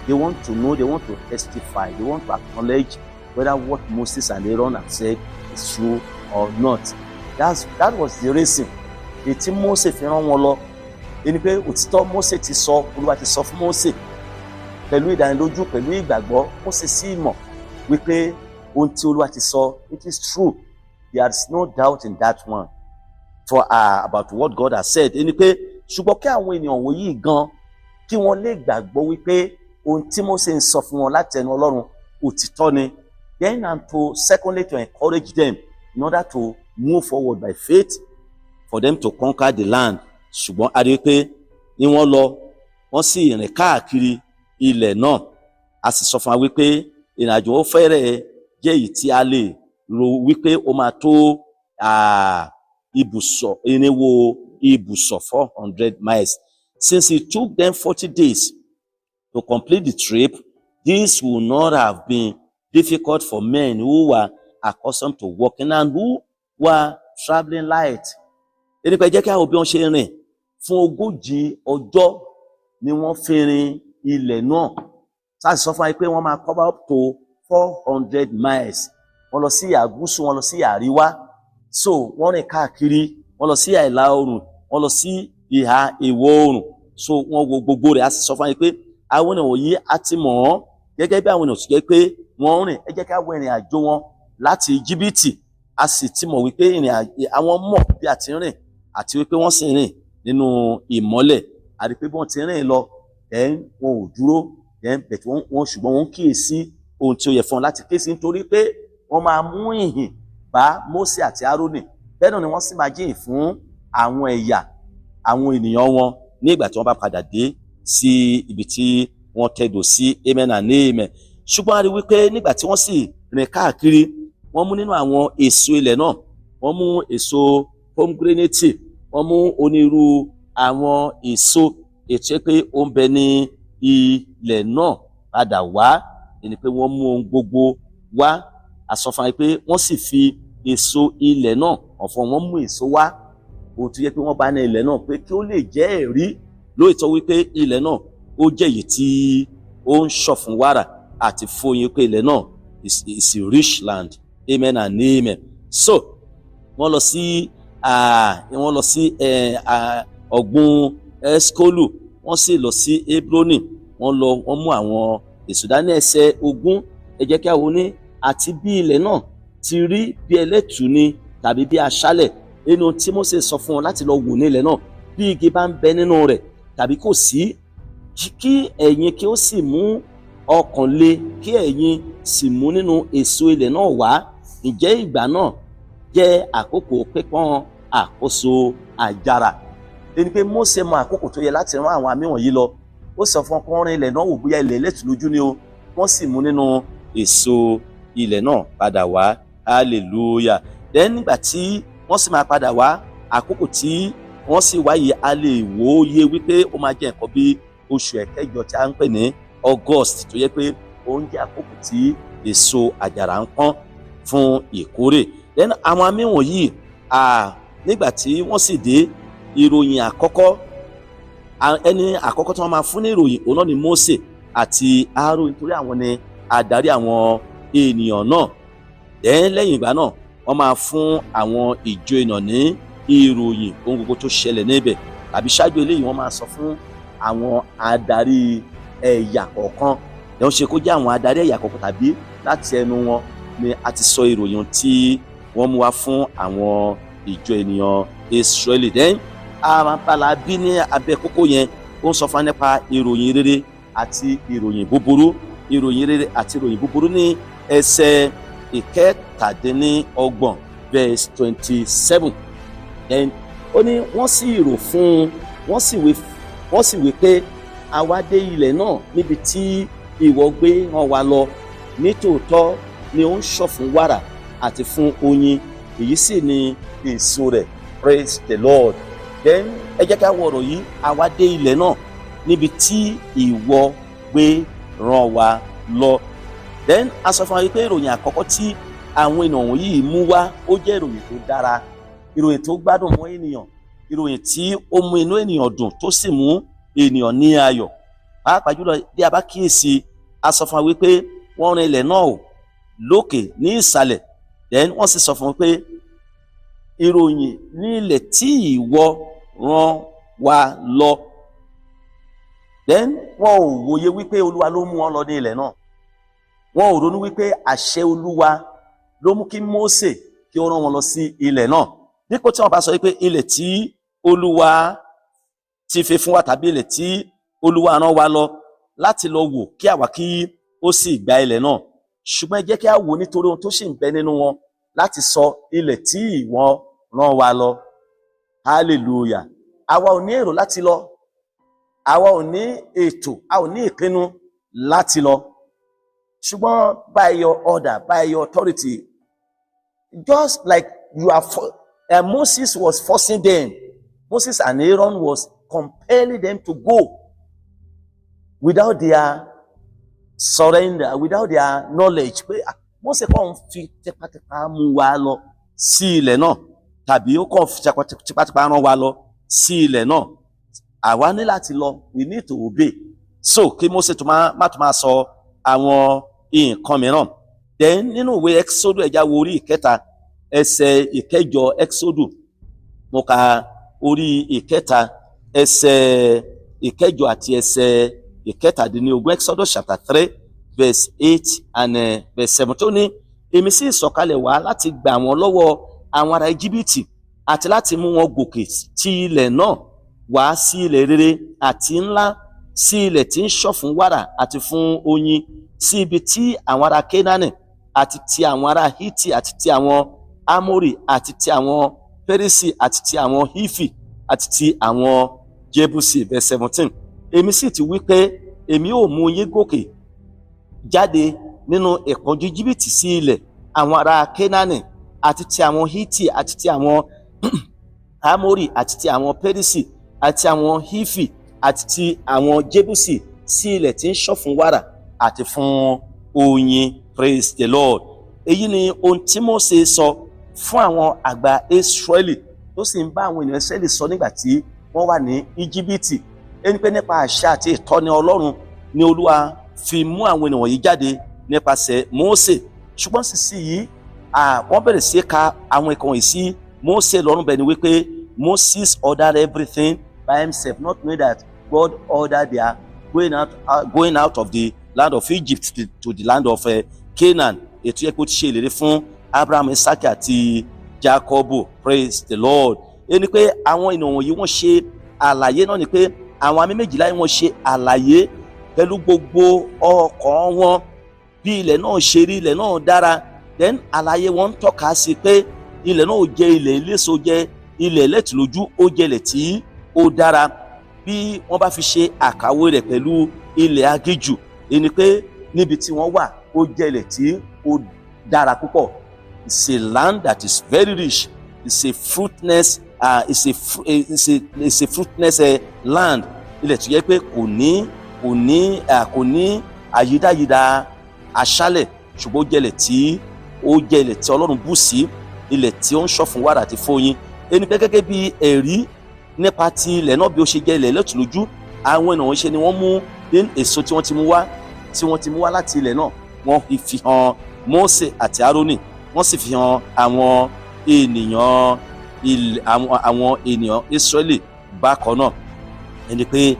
They want to know, they want to testify, they want to acknowledge whether what Moses and Aaron have said is true or not. That was the reason. Ètí Mósè fi rán wọn lọ, ẹni pé òtítọ́ Mósè ti sọ, Olúwa ti sọ fún Mósè pẹ̀lú ìdánilójú, pẹ̀lú ìgbàgbọ́. Mósè sì mọ̀ wípé ohun tí Olúwa ti sọ, it is true. There is no doubt in that one about what God has said. Ẹni pé ṣùgbọ́n kí àwọn ènìyàn wọ̀nyí gan kí wọ́n lè gbàgbọ́ wípé ohun tí Mósè ń sọ fún wọn láti ẹnu Ọlọ́run òtítọ́ ni. Then and secondly to encourage them in order to move forward by faith for them to conquer the land. Ṣùgbọ́n a rí pé ní wọ́n lọ, wọ́n sì rìn káàkiri ilẹ̀ náà. A sì sọ fún wa wípé ìrìnàjò ó fẹ́rẹ̀ jẹ́ èyí tí a lè rò wípé ó máa tó irinwó ibùsọ̀ 400 miles. Since it took them 40 days to complete the trip, this would not have been difficult for men who were accustomed to walking and who were traveling light. Ẹni pé jẹ́ kí àwọn bí wọ́n ṣe rìn fún 40 ọjọ́ ni wọ́n fi rin ilẹ̀ náà. Sáà sọ fún wa pé wọ́n máa cover up to 400 miles. Wọ́n lọ sí ìhà gúúsù, wọ́n lọ sí ìhà àríwá. So wọ́n rìn káàkiri, wọ́n lọ sí ìhà ìlà oòrùn, wọ́n lọ sí ìhà ìwọ̀ oòrùn. So wọ́n wo gbogbo rẹ̀. A sì sọ fún wa pé àwọn ènìyàn wọ̀nyí á ti mọ̀ wọ́n gẹ́gẹ́ bí àwọn ènìyàn tó jẹ́ pé wọ́n rìn. Ẹ jẹ́ ká wo ìrìn àjò wọn láti Íjíbítì. A sì ti mọ̀ wípé àwọn mọ̀ bí a ti rìn àti wípé wọ́n sì rìn nínú ìmọ́lẹ̀. A rí pé bí wọ́n ti rìn lọ, then wọn ò dúró, then ṣùgbọ́n wọ́n kíyèsí ohun tí ó yẹ fún wọn láti kíyèsí, nítorí pé wọ́n máa mú ìhìn bá Mósè àti Árónì. Bẹ́ẹ̀ náà ni wọ́n sì máa jíhìn fún àwọn ẹ̀yà àwọn ènìyàn wọn ní ìgbà tí wọ́n bá padà dé sí ibi tí wọ́n tẹ̀dó sí. Amen and amen. Ṣùgbọ́n a rí wípé nígbà tí wọ́n sì rìn káàkiri, wọ́n mú nínú àwọn èso ilẹ̀ náà, wọ́n mú èso pomegranate, wọ́n mú onírú àwọn èso ètò pé ó ń bẹ ní ilẹ̀ náà padà wá. Ẹni pé wọ́n mú ohun gbogbo wá. A sọ fún wa pé wọ́n sì fi èso ilẹ̀ náà hàn fún wọn, mú èso wá. Ohun tó yẹ pé wọ́n bá ní ilẹ̀ náà pé kí ó lè jẹ́ ẹ̀rí lóòótọ́ wípé ilẹ̀ náà ó jẹ́ èyí tí ó ń ṣọ̀ fún wàrà àti fún oyin, pé ilẹ̀ náà is a rich land. Amen and amen. So wọ́n lọ sí ọ̀gbun Eskolu, wọ́n sì lọ sí Hebroni. Wọ́n mú àwọn èso dání. Ẹsẹ̀ 20. Ẹ jẹ́ kí a wò ní àti bí ilẹ̀ náà ti rí bí ẹlẹ́tù ni tàbí bí aṣálẹ̀. Nínú tí Mósè sọ fún wọn láti lọ wò ní ilẹ̀ náà, bí igi bá ń bẹ nínú rẹ̀ tàbí kò sí, kí ẹ̀yin kí ó sì mú ọkàn le, kí ẹ̀yin sì mú nínú èso ilẹ̀ náà wá. Ǹjẹ́ ìgbà náà jẹ́ àkókò pípọ́n àkóso àjàrà. Ẹni pé Mósè mọ àkókò tó yẹ láti rán àwọn àmì wọ̀nyí lọ. Ó sọ fún ọkàn rìn ilẹ̀ náà wò bóyá ilẹ̀ ẹlẹ́tù lójú ni o. Wọ́n sì mú nínú èso ilẹ̀ náà padà wá. Hallelujah. Then nígbà tí wọ́n sì máa padà wá, àkókò tí wọ́n sì wáyé, a lè wò ó yé wípé ó máa jẹ́ nǹkan bí oṣù ẹ̀kẹjọ tí a ń pè ní August, tó yẹ pé ó ń jẹ́ àkókò tí èso àjàrà ń pọ́n fún ìkórè. Then àwọn àmì wọ̀nyí nígbà tí wọ́n sì dé, ìròyìn àkọ́kọ́, ẹni àkọ́kọ́ tí wọ́n máa fún ní ìròyìn òun náà ni Mósè àti Áárónì, nítorí àwọn ni adarí àwọn ènìyàn náà. Then lẹ́yìn ìgbà náà wọ́n máa fún àwọn ìjọ ènìyàn ní ìròyìn ohun gbogbo tó ṣẹlẹ̀ níbẹ̀, tàbí ṣáájú eléyìí wọ́n máa sọ fún àwọn adarí ẹ̀yà kọ̀ọ̀kan. Wọ́n ṣe kó jẹ́ àwọn adarí ẹ̀yà kọ̀ọ̀kan tàbí láti ẹnu wọn ni a ti sọ ìròyìn tí wọ́n mú wá fún àwọn ìjọ ènìyàn Ísírẹ́lì. Then abala bí ní abẹ́ kókó yẹn ó ń sọ fún wa nípa ìròyìn rere àti ìròyìn búburú. Ìròyìn rere àti ìròyìn búburú ní ẹsẹ̀ ìkẹtàdínlọ́gbọ̀n verse 27. Then ó ní wọ́n sì rò fún un, wọ́n sì wí pé àwa dé ilẹ̀ náà níbi tí ìwọ gbé rán wa lọ, nítòótọ́ ni ó ń ṣọ̀ fún wàrà àti fún oyin, èyí sì ni èso rẹ̀. Praise the Lord. Then ẹ jẹ́ ká wo ọ̀rọ̀ yìí, àwa dé ilẹ̀ náà níbi tí ìwọ gbé rán wa lọ. Then a sọ fún wa pé ìròyìn àkọ́kọ́ tí àwọn ènìyàn wọ̀nyí mú wá ó jẹ́ ìròyìn tó dára, ìròyìn tó gbádùn mọ́ ènìyàn, ìròyìn tí ó mú inú ènìyàn dùn tó sì mú ènìyàn ní ayọ̀. Pàápàá jùlọ bí a bá kíyèsí, a sọ fún wa wípé wọ́n rin ilẹ̀ náà wò lókè ní ìsàlẹ̀. Then wọ́n sì sọ fún wọn pé ìròyìn ní ilẹ̀ tí ìwọ rán wa lọ. Then wọn ò wòye wípé Olúwa ló mú wọn lọ ní ilẹ̀ náà. Wọn ò ronú wípé àṣẹ Olúwa ló mú kí Mósè kí ó rán wọn lọ sí ilẹ̀ náà. Dípò tí wọ́n bá sọ wípé ilẹ̀ tí Olúwa ti fi fún wa tàbí ilẹ̀ tí Olúwa rán wa lọ láti lọ wò kí àwa kí ó sì gba ilẹ̀ náà. Ṣùgbọ́n ẹ jẹ́ kí a wò nítorí ohun tó sì ń bẹ nínú wọn láti sọ ilẹ̀ tí ìwọ rán wa lọ. Hallelujah. Àwa ò ní èrò láti lọ. Àwa ò ní ètò, a ò ní ìpinnu láti lọ. Ṣùgbọ́n by your order, by your authority, just like you are, Moses was forcing them. Moses and Aaron was compelling them to go without their surrender, without their knowledge. Pé Moses kàn fi tipátipá mú wa lọ sí ilẹ̀ náà, tàbí ó kàn fi tipátipá rán wa lọ sí ilẹ̀ náà. Àwa ní láti lọ, we need to obey. So kí Moses tó máa sọ àwọn nǹkan mìíràn. Then nínú ìwé Exodus, ẹja wo orí ìkẹta ẹsẹ̀ ìkẹjọ Exodus, mo ka orí ìkẹta ẹsẹ̀ ìkẹjọ àti ẹsẹ̀ ìkẹtàdínlógún. Exodus chapter 3 verse 8 and verse 7 tó ní, èmi sì sọ̀kalẹ̀ wá láti gbà wọ́n lọ́wọ́ àwọn ará Íjíbítì àti láti mú wọn gòkè tí ilẹ̀ náà wá sí ilẹ̀ rere àti ńlá, sí ilẹ̀ tí ń ṣọ̀ fún wàrà àti fún oyin, sí ibi tí àwọn ará Kénáánì àti ti àwọn ará Hítì àti ti àwọn Ámórì àti ti àwọn Pérísì àti ti àwọn Hífì àti ti àwọn Jébúsì. verse 17. Èmi sì ti wí pé èmi ò mú yín gòkè jáde nínú ìpọ́njú Íjíbítì sí ilẹ̀ àwọn ará Kénáánì àti ti àwọn Hítì àti ti àwọn Ámórì àti ti àwọn Pérísì àti àwọn Hífì àti ti àwọn Jébúsì, sí ilẹ̀ tí ń ṣọ̀ fún wàrà àti fún oyin. Praise the Lord. Èyí ni ohun tí Mósè sọ fún àwọn àgbà Ísírẹ́lì tó sì ń bá àwọn ènìyàn Ísírẹ́lì sọ nígbà tí wọ́n wà ní Íjíbítì. Ẹni pé nípa àṣà àti ìtọ́ni Ọlọ́run ni Olúwa fi mú àwọn ènìyàn yìí jáde nípasẹ̀ Mósè. Ṣùgbọ́n sísí yìí wọ́n bẹ̀rẹ̀ sí ka àwọn nǹkan wọ̀nyí sí Mósè lọ́rùn, bẹ́ẹ̀ ni wípé Moses ordered everything by himself, not knowing that God ordered their going out of the land of Egypt to the land of Canaan. Ètò yẹ kó ti ṣe ìlérí fún Abraham, Isaac àti Jacob. Praise the Lord. Ẹni pé àwọn ènìyàn wọ̀nyí wọ́n ṣe àlàyé náà, ni pé àwọn àmì méjìlá yìí wọ́n ṣe àlàyé pẹ̀lú gbogbo ọkàn wọn bí ilẹ̀ náà ṣe rí, ilẹ̀ náà dára. Then àlàyé wọn ń tọ́ka sí pé ilẹ̀ náà jẹ́ ilẹ̀ eléso, jẹ́ ilẹ̀ ẹlẹ́tìlójú, ó jẹ́ ilẹ̀ tí ó dára. Bí wọ́n bá fi ṣe àkàwé rẹ̀ pẹ̀lú ilẹ̀ aginjù, ẹni pé níbi tí wọ́n wà ó jẹ́ ilẹ̀ tí ó dára púpọ̀. It's a land that is very rich. It's a fruitfulness land. ilẹ̀ tó yẹ pé kò ní àyídáyidá aṣálẹ̀, ṣùgbọ́n ó jẹ́ ilẹ̀ tí Ọlọ́run bù sí, ilẹ̀ tí ó ń ṣọ̀ fún wàrà àti fún oyin. ẹni pé gẹ́gẹ́ bí ẹ̀rí nípa ti ilẹ̀ náà bí ó ṣe jẹ́ ilẹ̀ lẹ́tùlójú, àwọn ènìyàn ṣe ni wọ́n mú èso tí wọ́n ti mú wá láti ilẹ̀ náà, wọ́n fi hàn Mósè àti Árónì, wọ́n sì fi hàn àwọn ènìyàn Ísírẹ́lì bákan náà. ẹni pé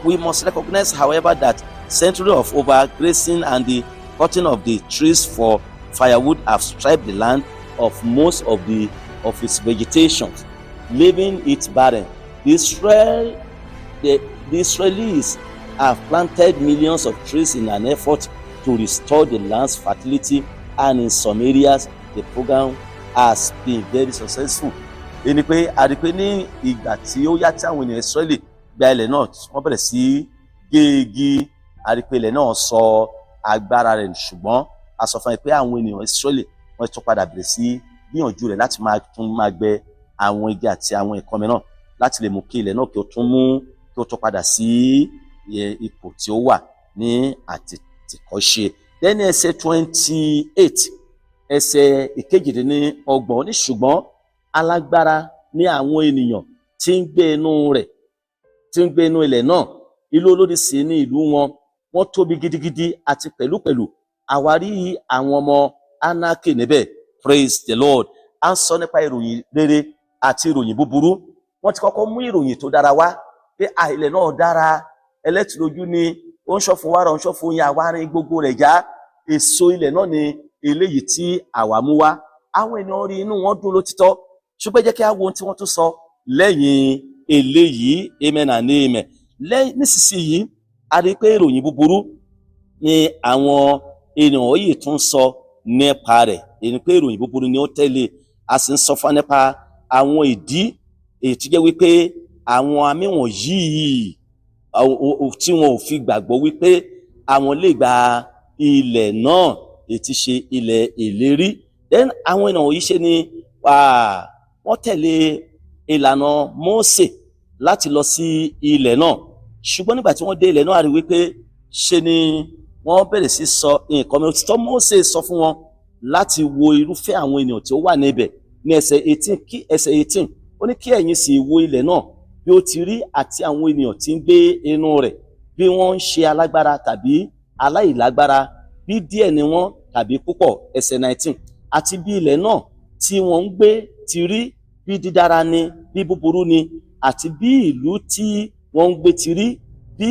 we must recognize, however, that centuries of overgrazing and the cutting of the trees for firewood have stripped the land of most of its vegetation, leaving it barren. The Israelis have planted millions of trees in an effort to restore the land's fertility, and in some areas the program has been very successful. ẹni pé a rí pé ní ìgbà tí ó yá tí àwọn ènìyàn Israeli gba ilẹ̀ náà, wọ́n bẹ̀rẹ̀ sí géègì, a rí pé ilẹ̀ náà sọ agbára rẹ̀, ṣùgbọ́n a sọ fún ẹ pé àwọn ènìyàn Israeli wọ́n tún padà bẹ̀rẹ̀ sí gbìyànjú rẹ̀ láti máa gbẹ àwọn igi àti àwọn nǹkan mìíràn láti lè mú kí ilẹ̀ náà kí ó tún padà sí ipò tí ó wà ní àtètèkọ́ṣe. lẹ́ni ẹsẹ̀ 28, ẹsẹ̀ ìkejìdínlọ́gbọ̀n ní ṣùgbọ́n alágbára ní àwọn ènìyàn tí ń gbé inú ilẹ̀ náà, ìlú olódi sì ní ìlú wọn, wọ́n tóbi gidigidi, àti pẹ̀lúpẹ̀lú àwárí àwọn ọmọ Ánákì níbẹ̀. Praise the Lord. a ń sọ nípa ìròyìn rere àti ìròyìn búburú. wọ́n ti kọ́kọ́ mú ìròyìn tó dára wá pé ilẹ̀ náà dára, ẹlẹ́tùlójú ni, ó ń ṣọ́ fún wàrà, ó ń ṣọ́ fún oyin, àwárí gbogbo rẹ̀ já. èso ilẹ̀ náà ni eléyìí tí àwa mú wá. àwọn ènìyàn rí, inú wọn dùn lótìtọ́, ṣùgbọ́n jẹ́ kí a wo ohun tí wọ́n tún sọ lẹ́yìn eléyìí. amen and amen. nísinsìnyí a rí pé ìròyìn búburú ni àwọn ènìyàn yìí tún sọ nípa rẹ̀. èyí pé ìròyìn búburú ni ó tẹ̀lé. a sì ń sọ fún nípa àwọn ìdí èyí tí jẹ́ wípé àwọn àmì wọ̀nyí tí wọn ò fi gbàgbọ́ wípé àwọn lè gba ilẹ̀ náà èyí tí ṣe ilẹ̀ ìlérí. then àwọn ènìyàn yìí ṣe ni wọ́n tẹ̀lé ìlànà Mósè láti lọ sí ilẹ̀ náà, ṣùgbọ́n nígbà tí wọ́n dé ilẹ̀ náà, a rí wípé ṣe ni wọ́n bẹ̀rẹ̀ sí sọ nǹkan mi. òtítọ́ Mósè sọ fún wọn láti wo irúfẹ́ àwọn ènìyàn tí ó wà níbẹ̀ ní ẹsẹ̀ 18. ó ní kí ẹ̀yin sì wo ilẹ̀ náà bí ó ti rí, àti àwọn ènìyàn tí ń gbé inú rẹ̀, bí wọ́n ń ṣe alágbára tàbí aláìlágbára, bí díẹ̀ ni wọ́n tàbí púpọ̀. ẹsẹ̀ 19. àti bí ilẹ̀ náà tí wọ́n ń gbé ti rí, bí dídára ni, bí búburú ni, àti bí ìlú tí wọ́n ń gbé ti rí, bí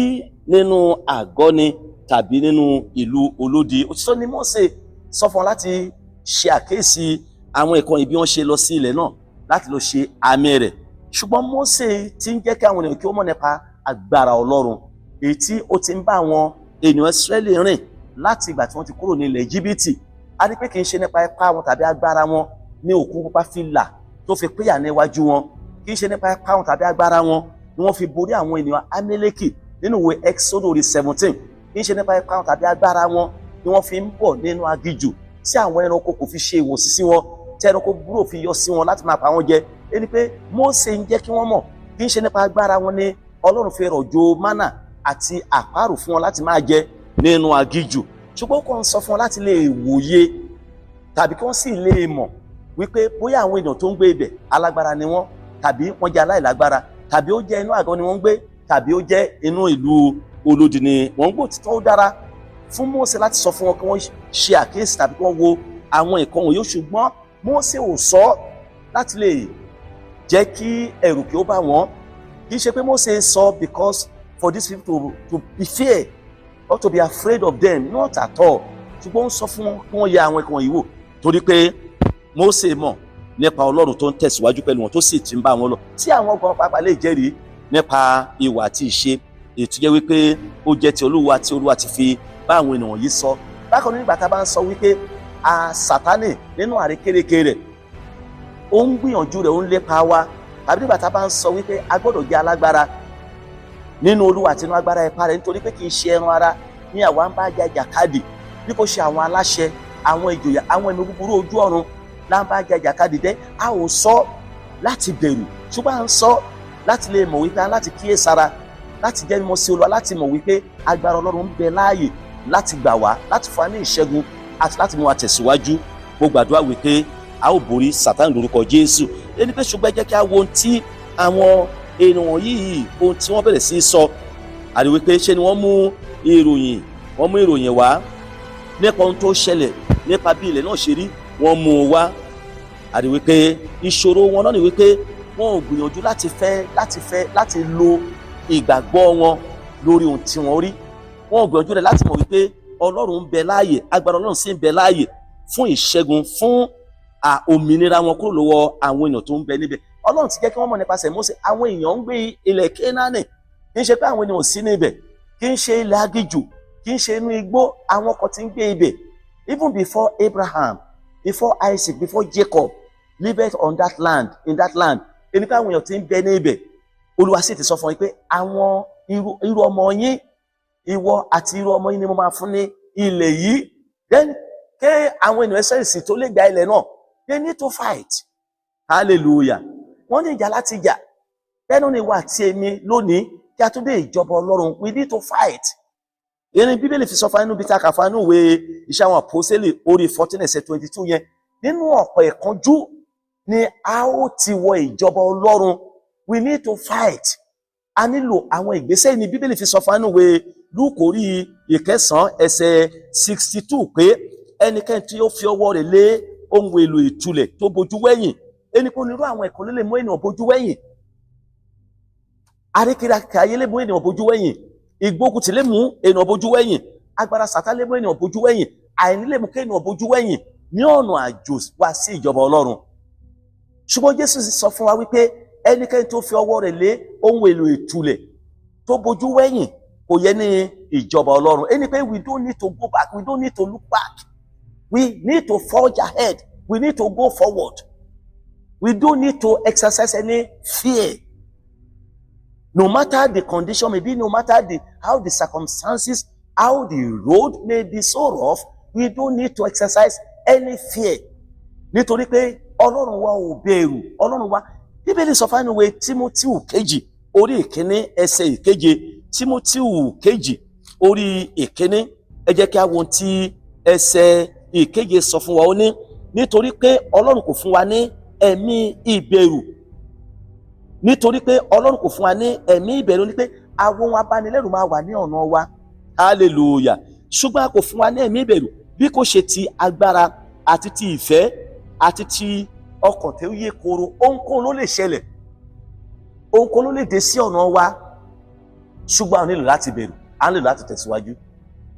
nínú àgọ́ ni tàbí nínú ìlú olódi. òtítọ́ ni Mósè sọ fún wọn láti ṣe àkíyèsí àwọn ìkan ìbí wọn ṣe lọ sí ilẹ̀ náà láti lọ ṣe àmì rẹ̀. ṣùgbọ́n Mósè ti ń jẹ́ kí àwọn ènìyàn kí ó mọ̀ nípa agbára Ọlọ́run èyí tí ó ti ń bá àwọn ènìyàn Ísírẹ́lì rìn láti ìgbà tí wọ́n ti kúrò ní ilẹ̀ Íjíbítì. a rí pé kì í ṣe nípa ipá wọn tàbí agbára wọn ní Òkun Pupa fi là tó fi pínyà níwájú wọn, kì í ṣe nípa ipá wọn tàbí agbára wọn ni wọ́n fi borí àwọn ènìyàn Amẹ́lẹ́kì nínú ìwé Exodus orí 17. kì í ṣe nípa ipá wọn tàbí agbára wọn ni wọ́n fi ń bọ̀ nínú aginjù tí àwọn ẹranko kò fi ṣe ìwòsí sí wọn, tí ẹranko búrò fi yọ sí wọn láti máa pa wọn jẹ. ẹni pé Mósè ń jẹ́ kí wọ́n mọ̀ kì í ṣe nípa agbára wọn ni Ọlọ́run fi rọ̀jò mánà àti àpárò fún wọn láti máa jẹ nínú aginjù, ṣùgbọ́n kò ń sọ fún wọn láti lè wòye tàbí kí wọ́n sì lè mọ̀ wípé bóyá àwọn èèyàn tó ń gbé ibẹ̀ alágbára ni wọ́n, tàbí wọ́n jẹ́ aláìlágbára, tàbí ó jẹ́ inú àgọ́ ni wọ́n ń gbé, tàbí ó jẹ́ inú ìlú olódi ni wọ́n ń gbé. òtítọ́ ó dára fún Mósè láti sọ fún wọn kí wọ́n ṣe àkíyèsí tàbí kí wọ́n wo àwọn nǹkan wọ̀nyí, ṣùgbọ́n Mósè ò sọ láti lè jẹ́ kí ẹ̀rù kí ó bá wọn. kì í ṣe pé Mósè sọ because for these people to be fear or to be afraid of them, not at all. ṣùgbọ́n ó ń sọ fún wọn kí wọ́n yẹ àwọn nǹkan wọ̀nyí wò, torí pé Mósè mọ̀ nípa Ọlọ́run tó ń tẹ̀síwájú pẹ̀lú wọn tó sì ti ń bá wọn lọ, tí àwọn ọgbọ̀n pàápàá lè jẹ́rìí nípa ìwà àti ìṣe ètò jẹ́ wípé ó jẹ́ ti Olúwa tí Olúwa ti fi bá àwọn ènìyàn yìí sọ. bákan náà nígbà tá a bá ń sọ wípé Sátánì nínú àrékérekè rẹ̀ ó ń gbìyànjú rẹ̀, ó ń lépa wa, tàbí nígbà tá a bá ń sọ wípé a gbọ́dọ̀ jẹ́ alágbára nínú Olúwa àti nínú agbára ipá rẹ̀, nítorí pé kì í ṣe ẹran ara ní àwa ń bá jà jàkadì, bí kò ṣe àwọn aláṣẹ, àwọn ìjòyè, àwọn ẹ̀mí búburú ojú ọ̀run là ń bá jà jàkadì dẹ́. a ò sọ láti bẹ̀rù, ṣùgbọ́n à ń sọ láti lè mọ̀ wípé a láti kíyèsára láti jẹ́ mímọ́ sí Olúwa, láti mọ̀ wípé agbára Ọlọ́run ń bẹ láàyè láti gbà wá, láti fún wa ní ìṣẹ́gun àti láti mú wa tẹ̀síwájú. Mo gbàdúrà wípé a ó borí Sátánì lórúkọ Jésù. Ẹni pé ṣùgbọ́n jẹ́ kí a wo ohun tí àwọn ènìyàn yìí ohun tí wọ́n bẹ̀rẹ̀ sí í sọ. Àrí wípé ṣe ni wọ́n mú ìròyìn wá nípa ohun tó ṣẹlẹ̀, nípa bí ilẹ̀ náà ṣe rí, wọ́n mú un wá. Àrí wípé ìṣòro wọn náà ni wípé wọn ò gbìyànjú láti lo ìgbàgbọ́ wọn lórí ohun tí wọ́n rí. Wọn ò gbìyànjú rẹ̀ láti mọ̀ wípé Ọlọ́run ń bẹ láàyè, agbára Ọlọ́run sì ń bẹ láàyè fún ìṣẹ́gun, fún òmìnira wọn kúrò lọ́wọ́ àwọn èèyàn tó ń bẹ níbẹ̀. Ọlọ́run ti jẹ́ kí wọ́n mọ̀ nípasẹ̀ Mósè àwọn èèyàn ń gbé ilẹ̀ Kénáánì, kì í ṣe pé àwọn ènìyàn ò sí níbẹ̀, kì í ṣe ilẹ̀ aginjù, kì í ṣe inú igbó, àwọn kan ti ń gbé ibẹ̀. Even before Abraham, before Isaac, before Jacob lived on that land, in that land, ẹni pé àwọn èèyàn ti ń bẹ níbẹ̀. Olúwa sì ti sọ fún yín pé àwọn irú ọmọ yín, ìwọ àti irú ọmọ yín ni mo máa fún ní ilẹ̀ yìí. Then ké àwọn ènìyàn Ísírẹ́lì tó lè gba ilẹ̀ náà, they need to fight. Hallelujah. Wọ́n ní ìjà láti jà. Bẹ́ẹ̀ ni ìwà àti èmi lónìí kí a tó dé ìjọba Ọlọ́run, we need to fight. Ìrìn Bíbélì fi sọ fún inú bí ta kà fún inú ìwé Iṣẹ́ àwọn Àpọ́sítélì orí 14:22 yẹn. Nínú ọ̀pọ̀ ìkánjú ni a ó ti wọ ìjọba Ọlọ́run. We need to fight. A nílò àwọn ìgbésẹ̀ ní Bíbélì fi sọ fún inú ìwé Lúùkù orí 9:62 pé ẹnikẹ́ni tí ó fi ọwọ́ rẹ̀ lé ohun èlò ìtúlẹ̀ tó bojú wẹ̀yìn, ẹni kò nírú àwọn ẹ̀kọ́ lè mú ènìyàn bojú wẹ̀yìn. Àrékérekè ayé lè mú ènìyàn bojú wẹ̀yìn, ìgbóguntì lè mú ènìyàn bojú wẹ̀yìn, agbára Sátánì lè mú ènìyàn bojú wẹ̀yìn, àìní lè mú kí ènìyàn bojú wẹ̀yìn ní ọ̀nà àjò wá sí ìjọba Ọlọ́run. Ṣùgbọ́n Jésù sọ fún wa wípé ẹnikẹ́ni tó fi ọwọ́ rẹ̀ lé ohun èlò ìtúlẹ̀ tó bojú wẹ̀yìn kò yẹ ní ìjọba Ọlọ́run. Ẹni pé we don't need to go back, we don't need to look back, we need to forge ahead, we need to go forward, we don't need to exercise any fear. No matter the condition may be, no matter how the circumstances, how the road may be so rough, we don't need to exercise any fear. Nítorí pé Ọlọ́run wa ò bẹ̀rù, Ọlọ́run wa. Bíbélì sọ fún ìwé Tímótíù kejì orí 1:7, Tímótíù kejì orí 1, ẹ jẹ́ kí a wo ohun tí ẹsẹ̀ 7 sọ fún wa. Ó ní nítorí pé Ọlọ́run kò fún wa ní ẹ̀mí ìbẹ̀rù. Nítorí pé Ọlọ́run kò fún wa ní ẹ̀mí ìbẹ̀rù, ní pé àwọn ohun abanilẹ́rù máa wà ní ọ̀nà wa. Hallelujah. Ṣùgbọ́n a kò fún wa ní ẹ̀mí ìbẹ̀rù bí kò ṣe ti agbára àti ti ìfẹ́ àti ti ọkàn tí ó yè kooro. Ohunkóhun ló lè ṣẹlẹ̀, ohunkóhun ló lè dé sí ọ̀nà wa, ṣùgbọ́n a ò nílò láti bẹ̀rù, a nílò láti tẹ̀síwájú.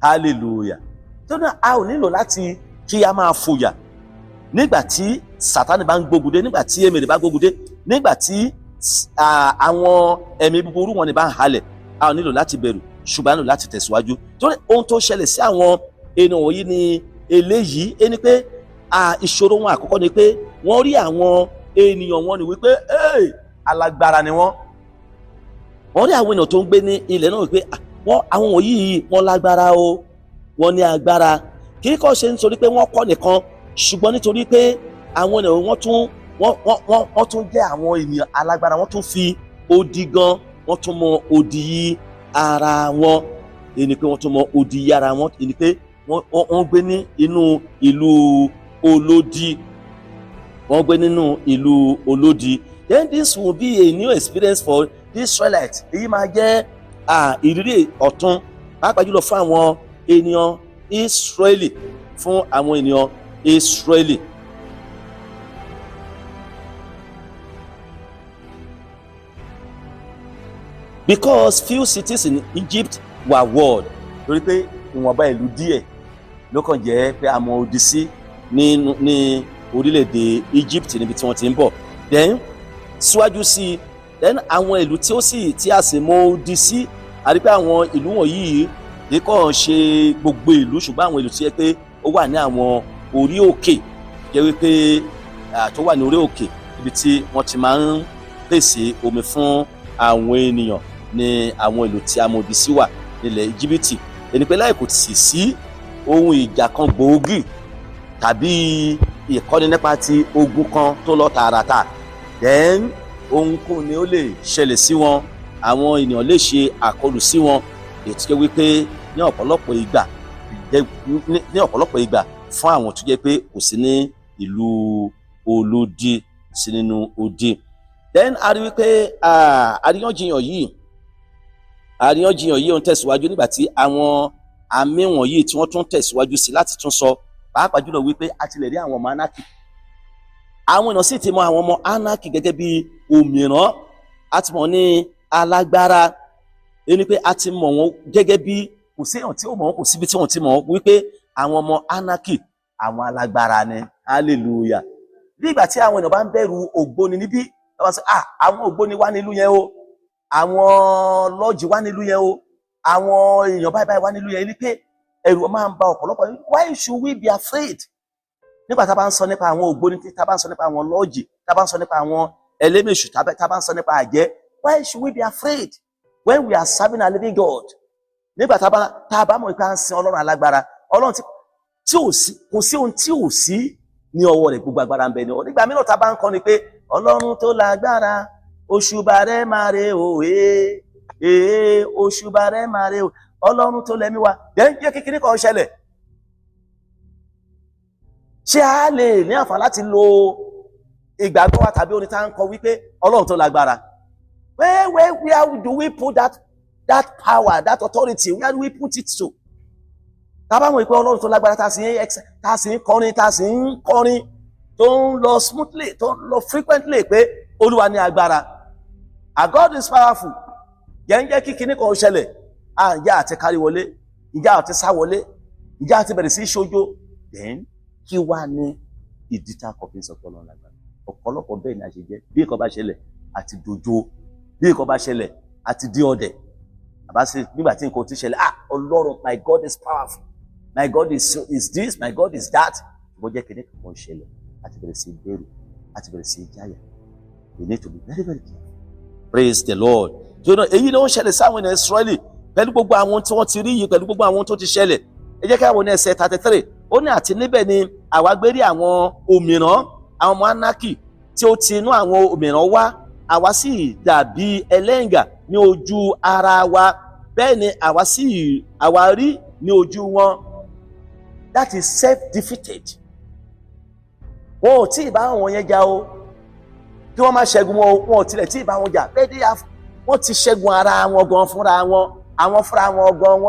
Hallelujah. Tó náà a ò nílò láti kí a máa fòyà nígbà tí Sátánì bá ń gbógun dé, nígbà tí èmèrè bá gbógun dé, nígbà tí àwọn ẹ̀mí búburú wọn ni bá ń halẹ̀. A ò nílò láti bẹ̀rù, ṣùgbọ́n a nílò láti tẹ̀síwájú. Torí ohun tó ṣẹlẹ̀ sí àwọn ènìyàn wọ̀nyí ni eléyìí. Ẹni pé ìṣòro wọn àkọ́kọ́ ni pé wọ́n rí àwọn ènìyàn wọn ni wípé alágbára ni wọ́n. Wọ́n rí àwọn ènìyàn tó ń gbé ní ilẹ̀ náà wípé àwọn wọ̀nyí wọ́n lágbára o, wọ́n ní agbára. Kì í kọ́ ṣe nítorí pé wọ́n kọ́ nìkan, ṣùgbọ́n nítorí pé àwọn ènìyàn wọ́n tún jẹ́ àwọn ènìyàn alágbára, wọ́n tún fi odi gan, wọ́n tún mọ odi yí ara wọn. Ẹni pé wọ́n tún mọ odi yí ara wọn, ẹni pé wọ́n gbé ní inú ìlú olódi. Wọ́n gbé nínú ìlú olódi. Then this will be a new experience for the Israelites. Èyí máa jẹ́ ìrírí ọ̀tun, pàápàá jùlọ fún àwọn ènìyàn Israeli, fún àwọn ènìyàn Israeli. Because few cities in Egypt were walled. Lórí pé ìwọ̀nba ìlú díẹ̀ ló kàn jẹ́ pé a mọ odi sí ní orílẹ̀-èdè Egypt níbi tí wọ́n ti ń bọ̀. Then síwájú sí i, then àwọn ìlú tí a sì mọ odi sí, a rí pé àwọn ìlú wọ̀nyí kì í kàn ṣe gbogbo ìlú, ṣùgbọ́n àwọn ìlú tí yẹ pé ó wà ní àwọn orí òkè, jẹ́ wípé tó wà ní orí òkè ibi tí wọ́n ti máa ń pèsè omi fún àwọn ènìyàn ní àwọn ìlú tí a mọ odi sí wà nílẹ̀ Íjíbítì. Ẹni pé láì kò sì sí ohun ìjà kan gbòógì tàbí ìkọ́ni nípa ti ogun kan tó lọ tààràtà, then ohunkóhun ni ó lè ṣẹlẹ̀ sí wọn àwọn ènìyàn lè ṣe àkọlù sí wọn, èyí tó jẹ́ wípé ní ọ̀pọ̀lọpọ̀ ìgbà fún àwọn tó jẹ́ pé kò sí ní ìlú olódi, sí nínú odi. Then a rí wípé àríyànjiyàn yìí ó ń tẹ̀síwájú nígbà tí àwọn àmì wọ̀nyí tí wọ́n tún tẹ̀síwájú sí láti tún sọ, pàápàá jùlọ wípé a ti lè rí àwọn ọmọ anarchy. Àwọn èèyàn sì ti mọ àwọn ọmọ anarchy gẹ́gẹ́ bí òmìrán, a ti mọ̀ ní alágbára, ẹni pé a ti mọ̀ wọ́n gẹ́gẹ́ bí kò sí èèyàn tí ó mọ̀ wọ́n, kò síbi tí wọ́n ti mọ̀ wọ́n wípé àwọn ọmọ anarchy àwọn alágbára ni. Hallelujah. Bí ìgbà tí àwọn èèyàn bá ń bẹ̀rù ògbóni níbí, wọ́n sọ àwọn ògbóni wà nílùú yẹn o, àwọn lọ́ọ̀jì wà nílùú yẹn o, àwọn èèyàn báyìí wà nílùú yẹn, ní pé ẹ̀rù máa ń ba ọ̀pọ̀lọpọ̀. Why should we be afraid? Nígbà tá a bá ń sọ nípa àwọn ògbóni, tá a bá ń sọ nípa àwọn lọ́ọ̀jì, tá a bá ń sọ nípa àwọn ẹlẹ́mẹ̀ṣù, tá a bá ń sọ nípa àjẹ́, why should we be afraid when we are serving a living God? Nígbà tá a bá mọ̀ pé à ń sin Ọlọ́run alágbára, Ọlọ́run tí ò sí, kò sí ohun tí ò sí ní ọwọ́ rẹ̀, gbogbo agbára ń bẹ ní ọwọ́. Nígbà mìíràn tá a bá ń kọ́ ni pé Ọlọ́run tó lágbára, òṣùbà rẹ̀ máa re o, òṣùbà rẹ̀ máa re o, Ọlọ́run tó lẹ́mí wa. Jẹ́ kékeré kan ṣẹlẹ̀, ṣé a lè ní àǹfààní láti lo ìgbàgbọ́ wa tàbí orin tá ń kọ wípé Ọlọ́run tó lágbára? Where do we put that power, that authority? Where do we put it to? Tá bá mọ̀ pé Ọlọ́run tó lágbára, tá sì ń kọrin tó ń lọ smoothly, tó ń lọ frequently pé Olúwa ní agbára. And God is powerful. Jẹ́ kíkiní kan ṣẹlẹ̀, ìjà àti kárí wọlé, ìjà àti sá wọlé, ìjà àti bẹ̀rẹ̀ sí ṣojo. Then kí wá ní ìdí tá a kọ̀ fi ń sọ pé Ọlọ́run lágbára? Ọ̀pọ̀lọpọ̀ bẹ́ẹ̀ ni a ṣe jẹ́. Bí nǹkan bá ṣẹlẹ̀ àti dojo, bí nǹkan bá ṣẹlẹ̀ àti dí ọdẹ. Àbáṣe nígbà tí nǹkan ti ṣẹlẹ̀, Ọlọ́run, my God is powerful, my God is this, my God is that. Ṣùgbọ́n jẹ́ kíní kan ṣẹlẹ̀ àti bẹ̀rẹ̀ sí bẹ̀rù, àti bẹ̀rẹ̀ sí jáyà. We need to be very, very careful. Praise the Lord. Èyí ló ń ṣẹlẹ̀ sáwọn ènìyàn Ísírẹ́lì pẹ̀lú gbogbo àwọn tí wọ́n ti rí yìí, pẹ̀lú gbogbo àwọn tó ti ṣẹlẹ̀. Ẹ jẹ́ ká wo ní ẹsẹ̀ 33. Ó ní àti níbẹ̀ ni àwa gbé rí àwọn òmìrán, àwọn ọmọ anarchy tí ó ti inú àwọn òmìrán wá, àwa sì dàbí ẹlẹ́ngà ní ojú ara wa, bẹ́ẹ̀ ni àwa rí ní ojú wọn. That is self-defeated. Wọn ò tí ì bá àwọn yẹn jà o, kí wọ́n má ṣẹ́gun wọn ò tilẹ̀ tí ì bá wọn jà. Wọ́n ti ṣẹ́gun ara wọn gan fúnra wọn. Àwọn fúnra wọn gan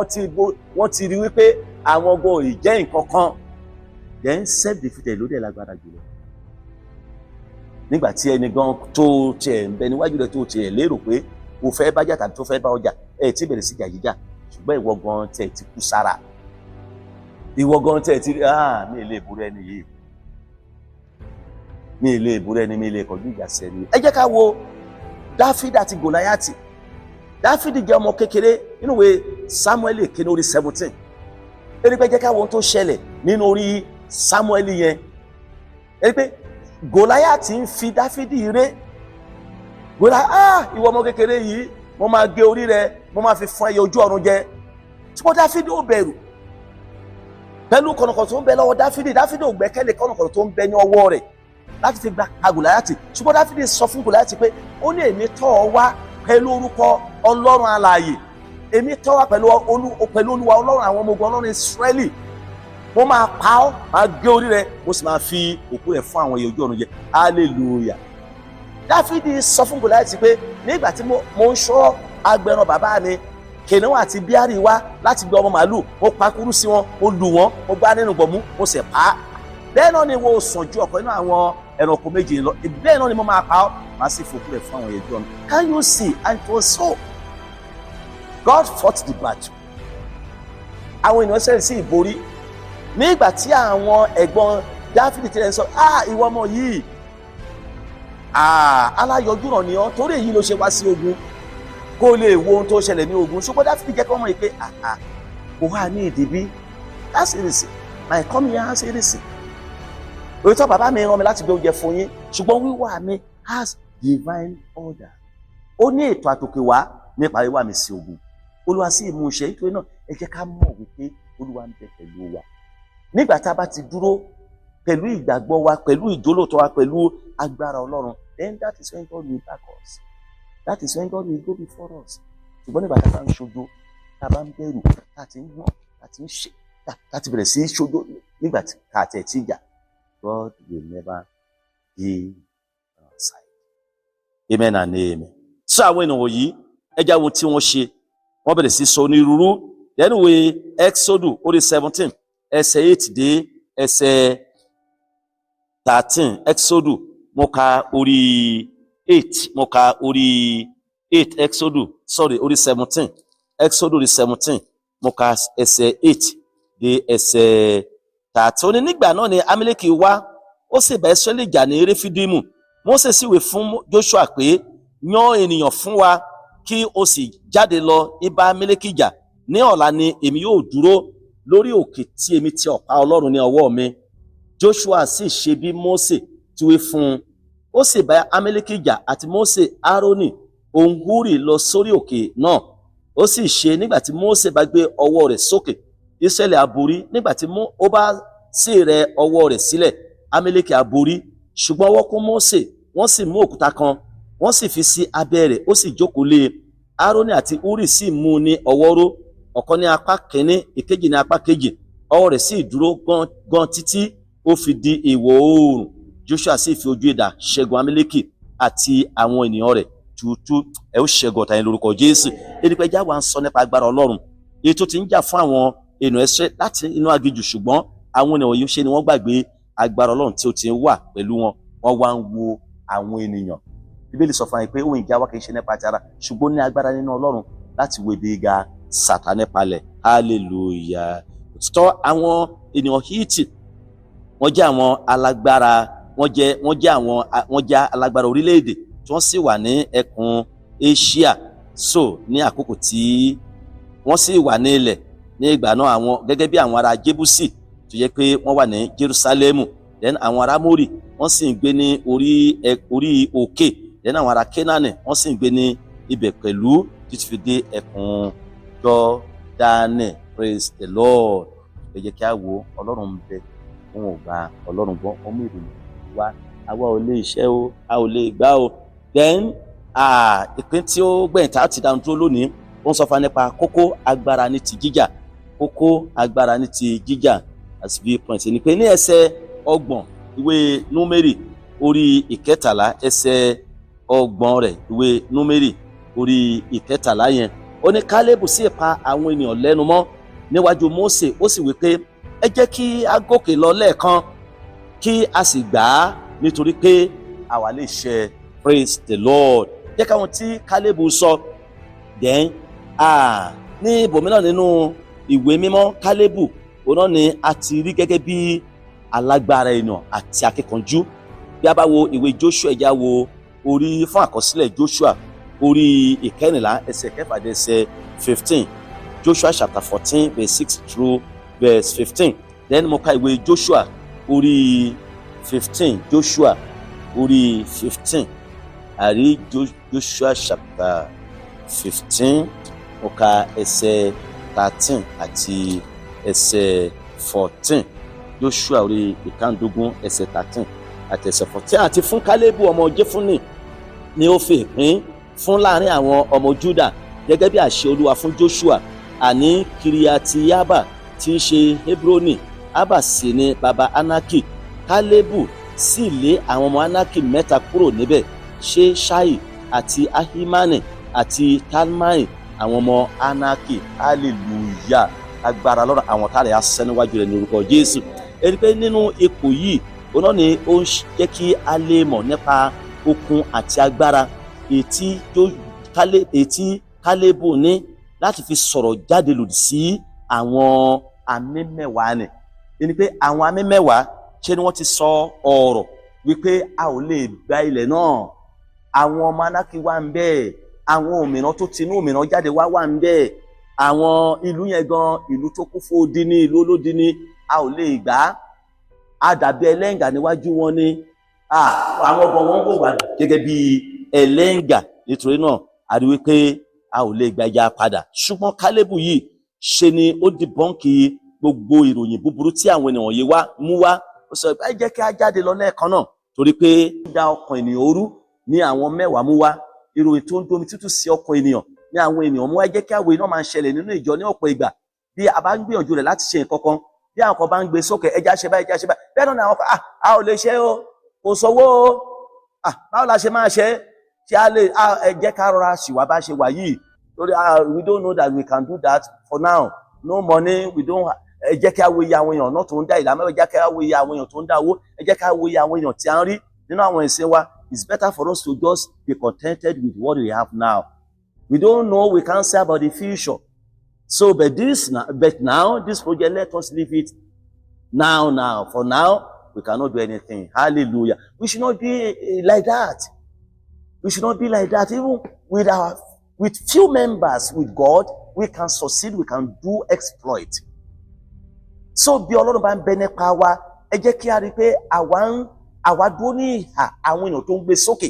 wọ́n ti rí wípé àwọn gan ò jẹ́ nǹkan kan. Then self-defeated ló dẹ̀ lágbára jùlọ. Nígbà tí ẹni gan tó tiẹ̀ ń bẹ níwájú rẹ̀ tó tiẹ̀ lérò pé o fẹ́ bá jà tàbí tó fẹ́ bá ọjà, tí bẹ̀rẹ̀ sí jà jíjà, ṣùgbọ́n ìwọ gan tẹ̀ ti kú sára. Ìwọ gan tẹ̀ ti rí mi lè borí ẹni yìí, mi lè borí ẹni, mi lè kọjú ìjà sí ẹni. Ẹ jẹ́ ká wo Dáfídì àti Gòláyátì. Dáfídì jẹ́ ọmọ kékeré nínú ìwé Sámúẹ́lì kínní orí 17. Ẹni pé jẹ́ ká wo ohun tó ṣẹlẹ̀ nínú orí Sámúẹ́lì yẹn. Ẹni pé Gòláyátì ń fi Dáfídì ré. Ìwọ ọmọ kékeré yìí, mo máa gé orí rẹ, mo máa fi fún ẹyẹ ojú ọ̀run jẹ. Ṣùgbọ́n Dáfídì ò bẹ̀rù. Pẹ̀lú kọ̀nàkọ̀nà tó ń bẹ lọ́wọ́ Dáfídì ò gbẹ́kẹ̀lé kọ̀nàkọ̀nà tó ń bẹ ní ọwọ́ rẹ̀ láti fi gba Gòláyátì. Ṣùgbọ́n Dáfídì sọ fún Gòláyátì pé ó ní èmi tọ́ ọ wá pẹ̀lú orúkọ Ọlọ́run alààyè, èmi tọ́ wá pẹ̀lú Olúwa Ọlọ́run àwọn ọmọ ogun Ọlọ́run Ísírẹ́lì. Mo máa pa ọ́, máa gé orí rẹ, mo sì máa fi òkú rẹ fún àwọn ẹyẹ ojú ọ̀run jẹ. Hallelujah. Dáfídì sọ fún Gòláyátì pé nígbà tí mo ń ṣọ́ agbẹran bàbá mi Kìnìún àti Bíárì wá láti gbé ọmọ màálù, mo pa kúrú sí wọn, mo lù wọ́n, mo gbá nínú gbọ̀mú, mo sì pa á. Bẹ́ẹ̀ náà ni wo sàn ju ọ̀kan nínú àwọn ẹranko méjì lọ. Bẹ́ẹ̀ náà ni mo máa pa ọ́, màá sì fòkú rẹ̀ fún àwọn ẹyẹ ojú ọ̀run. Can you see? And it was so. God fought the battle. Àwọn ènìyàn ṣẹlẹ̀ sí ìborí. Nígbà tí àwọn ẹ̀gbọ́n Dáfídì tilẹ̀ ń sọ, ìwọ ọmọ yìí, aláyọjú ràn ní ọ, torí èyí ló ṣe wá sí ogun, kó lè wo ohun tó ṣẹlẹ̀ ní ogun. Ṣùgbọ́n Dáfídì jẹ́ kí wọ́n mọ̀ pé kò wá ní ìdìbí. That's a reason. My come here has a reason. Òótọ́ bàbá mi rán mi láti gbé oúnjẹ fún yín, ṣùgbọ́n wíwá mi has divine order. Ó ní ètò àtòkè wá nípa wíwá mi sí ogun. Olúwa sì mú ṣẹ. Nítorí náà ẹ jẹ́ ká mọ̀ wípé Olúwa ń bẹ pẹ̀lú wa. Nígbà tá a bá ti dúró pẹ̀lú ìgbàgbọ́ wa, pẹ̀lú ìjólóòtọ́ wa, pẹ̀lú agbára Ọlọ́run, then that is when God will back us. That is when God will go before us. Ṣùgbọ́n nígbà tá a bá ń ṣojo, tá a bá ń bẹ̀rù, tá a ti ń wọ́n, tá a ti ń ṣe, tá a ti bẹ̀rẹ̀ sí í ṣojo nígbà tí ká tẹ̀ tí jà, God will never be on our side. Amen and amen. So àwọn ènìyàn yìí, ẹja wo tí wọ́n ṣe, wọ́n bẹ̀rẹ̀ sí sọ onírúurú. Then we Exodus orí 17, ẹsẹ̀ 8 dé ẹsẹ̀ 13. Exodus mo ka orí 8, mo ka orí 8 Exodus, sorry, orí 17. Exodus orí 17, mo ka ẹsẹ̀ 8 dé ẹsẹ̀ 13. Ó ní nígbà náà ni Amaleki wá, ó sì bá Israẹli jà ní Refidimu. Mósè sì wí fún Joshua pé, yan ènìyàn fún wa kí o sì jáde lọ ibà Amaleki jà. Ní ọ̀la ni èmi yóò dúró lórí òkè tí èmi ti ọ̀pá Ọlọ́run ní ọwọ́ mi. Joshua sì ṣe bí Mósè ti wí fún un. Ó sì bá Amaleki jà àti Mósè, Árónì, òun Húrì lọ sórí òkè náà. Ó sì ṣe nígbà tí Mósè bá gbé ọwọ́ rẹ̀ sókè, Ísírẹ́lì á borí. Nígbà tí ó bá sì rẹ ọwọ́ rẹ̀ sílẹ̀, Amaleki á borí. Ṣùgbọ́n ọwọ́ kún Mósè, wọ́n sì mú òkúta kan, wọ́n sì fi sí abẹ́ rẹ̀, ó sì jókòó lé e. Árónì àti Húrì sì mú un ní ọwọ́ ró, ọ̀kan ní apá kìíní, ìkejì ní apá kejì. Ọwọ́ rẹ̀ sì dúró gan títí ó fi di ìwọ̀ oòrùn. Joshua sì fi ojú idà ṣẹ́gun Amaleki àti àwọn ènìyàn rẹ̀ túútúú. Ẹ ó ṣẹ́gun ọ̀tá yín lórúkọ Jésù. Èdèpẹ́ já wa ń sọ nípa agbára Ọlọ́run. Èyí tó ti ń jà fún àwọn ènìyàn Ísírẹ́lì láti inú aginjù, ṣùgbọ́n àwọn ènìyàn yìí ṣe ni wọ́n gbàgbé agbára Ọlọ́run tí ó ti wà pẹ̀lú wọn. Wọ́n wá ń wo àwọn ènìyàn. Bíbélì sọ fún wa pé ohun ìjà wa kì í ṣe nípa ti ara, ṣùgbọ́n ní agbára nínú Ọlọ́run láti wo ibi gíga Sátánì palẹ̀. Hallelujah. Òtítọ́ àwọn ènìyàn Hítì, wọ́n jẹ́ àwọn alágbára, wọ́n jẹ́ alágbára orílẹ̀-èdè tí wọ́n sì wà ní ẹkùn Asia. So ní àkókò tí wọ́n sì wà ní ilẹ̀ ní ìgbà náà, àwọn gẹ́gẹ́ bí àwọn ará Jébúsì tó yẹ pé wọ́n wà ní Jerúsálẹ́mù. Then àwọn ará Mórí wọ́n sì ń gbé ní orí òkè. Then àwọn ará Kénáánì wọ́n sì ń gbé ní ibẹ̀ pẹ̀lú títí fi dé ẹkùn Jọ́dánì. Praise the Lord. Ẹ jẹ́ kí a wo Ọlọ́run ń bẹ, wọn ò gba Ọlọ́run gbọ́, ọmọ ìròyìn wa, àwa ò lè ṣẹ́ o, a ò lè gbá o. Then ìpín tí ó gbẹ̀yìn tá a ti dáhùn dúró lónìí, ó ń sọ fún nípa kókó agbára ní ti jíjà. Kókó agbára ní ti jíjà as v point ni pé ní ẹsẹ̀ 30 ìwé Númérì orí 13, ẹsẹ̀ 30 rẹ̀ ìwé Númérì orí 13 yẹn. Ó ní Kálébù sì pa àwọn ènìyàn lẹ́nu mọ́ níwájú Mósè, ó sì wí pé, ẹ jẹ́ kí a gòkè lọ lẹ́ẹ̀kan kí a sì gbà á, nítorí pé àwa lè ṣe. Praise the Lord. Jẹ́ káwọn tí Kálébù sọ. Then ní ibòmíràn nínú ìwé mímọ́, Kálébù òun náà ni a ti rí gẹ́gẹ́ bí alágbára ènìyàn àti akíkanjú. Bí a bá wo ìwé Joshua, ẹja wo orí fún àkọsílẹ̀ Joshua orí 14 ẹsẹ̀ 6 dé ẹsẹ̀ 15. Joshua chapter 14 verse 6 through verse 15. Then mo ka ìwé Joshua orí 15. Joshua orí 15. Àrí Joshua chapter 15, mo ka ẹsẹ̀ 13 àti ẹsẹ̀ 14. Joshua orí 15 ẹsẹ̀ 13 àti ẹsẹ̀ 14. Àti fún Kálébù ọmọ Jẹ́fúnnì ni ó fi ìpín fún láàrin àwọn ọmọ Júdà gẹ́gẹ́ bí àṣẹ Olúwa fún Joshua, àní Kiriati Yaba tí í ṣe Hebroni. Abba sì ni baba Anaki. Kálébù sì lé àwọn ọmọ Anaki 3 kúrò níbẹ̀, Ṣeṣai àti Ahimani àti Talmai, àwọn ọmọ Anaki. Hallelujah. Agbára lọ́rọ̀ àwọn tá a lè asẹ́ níwájú rẹ̀ ní orúkọ Jésù. Ẹni pé nínú ipò yìí, òun náà ni ó ń jẹ́ kí a lè mọ̀ nípa okun àti agbára ètí Kálébù ní láti fi sọ̀rọ̀ jáde lòdì sí àwọn amẹ́mẹ́wàá ni. Ẹni pé àwọn amẹ́mẹ́wàá ṣe ni wọ́n ti sọ ọ̀rọ̀ wípé a ò lè gba ilẹ̀ náà. Àwọn ọmọ Anaki wà ń bẹ́ẹ̀, àwọn òmìnira tó tinú òmìnira jáde wà ń bẹ́ẹ̀. Àwọn ìlú yẹn gan, ìlú tó kún fún odi ní, ìlú olódi ní, a ò lè gbà á. A dàbí ẹlẹ́ngà níwájú wọn ni. Àwọn ọmọ wọn kò wà gẹ́gẹ́ bí ẹlẹ́ngà. Nítorí náà a rí wípé a ò lè gba ẹja padà. Ṣùgbọ́n Kálébù yìí ṣe ni ó dìbọ́ǹkì gbogbo ìròyìn búburú tí àwọn ènìyàn yìí mú wá. Ó sọ pé ẹ jẹ́ kí a jáde lọ lẹ́ẹ̀kan náà, torí pé ó dá ọkàn ènìyàn orú ní àwọn 10 mú wá. ìròyìn tó ń domi tútù sí ọkàn ènìyàn ní àwọn ènìyàn mú. Ẹ jẹ́ kí àwọn iná máa ń ṣẹlẹ̀ nínú ìjọ ní ọ̀pọ̀ ìgbà bí a bá ń gbìyànjú rẹ̀ láti ṣe nǹkan kan, bí àwọn kan bá ń gbé sókè, ẹja ṣe báyìí, ẹja ṣe báyìí, bẹ́ẹ̀ náà ni àwọn kan a ò lè ṣe o, kò sówó o, báwo la ṣe máa ṣe ṣe a lè ẹ jẹ́ ká rọra ṣìwà bá ṣe wà yìí lórí we don't know that we can do that for now, no money, we don't. Ẹ jẹ́ kí a wo iye àwọn èèyàn náà tó ń dá ìdámẹ́wàá, ẹ jẹ́ kí a wo iye àwọn èèyàn tó ń dá owó, ẹ jẹ́ kí a wo iye àwọn èèyàn tí a ń rí nínú àwọn ìsìn wa. It's better for us to just be contented with what we have now. We don't know, we can't say about the future. So, but now, this project, let us leave it now. For now, we cannot do anything. Hallelujah. We should not be like that. We should not be like that. Even with few members with God, we can succeed, we can do exploit. So, bí Ọlọ́run bá ń bẹ nípa wa, ẹ jẹ́ kí a rí pé àwa dúró ní ìhà àwọn ènìyàn tó ń gbé sókè.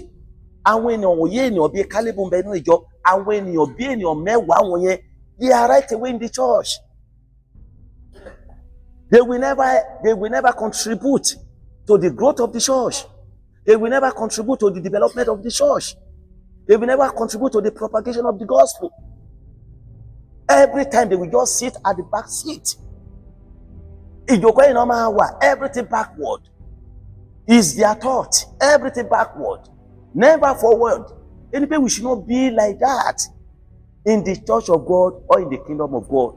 Àwọn ènìyàn wòye ènìyàn bíi Kálẹ́bù ń bẹ nínú ìjọ, àwọn ènìyàn bíi ènìyàn mẹ́wàá wọn yẹn, they are right away in the church. They will never contribute to the growth of the church. They will never contribute to the development of the church. They will never contribute to the propagation of the gospel. Every time they will just sit at the back seat. Ìjókòó iná máa wà, everything backward is their thought. Everything backward, never forward. Anyway, we should not be like that in the church of God or in the kingdom of God.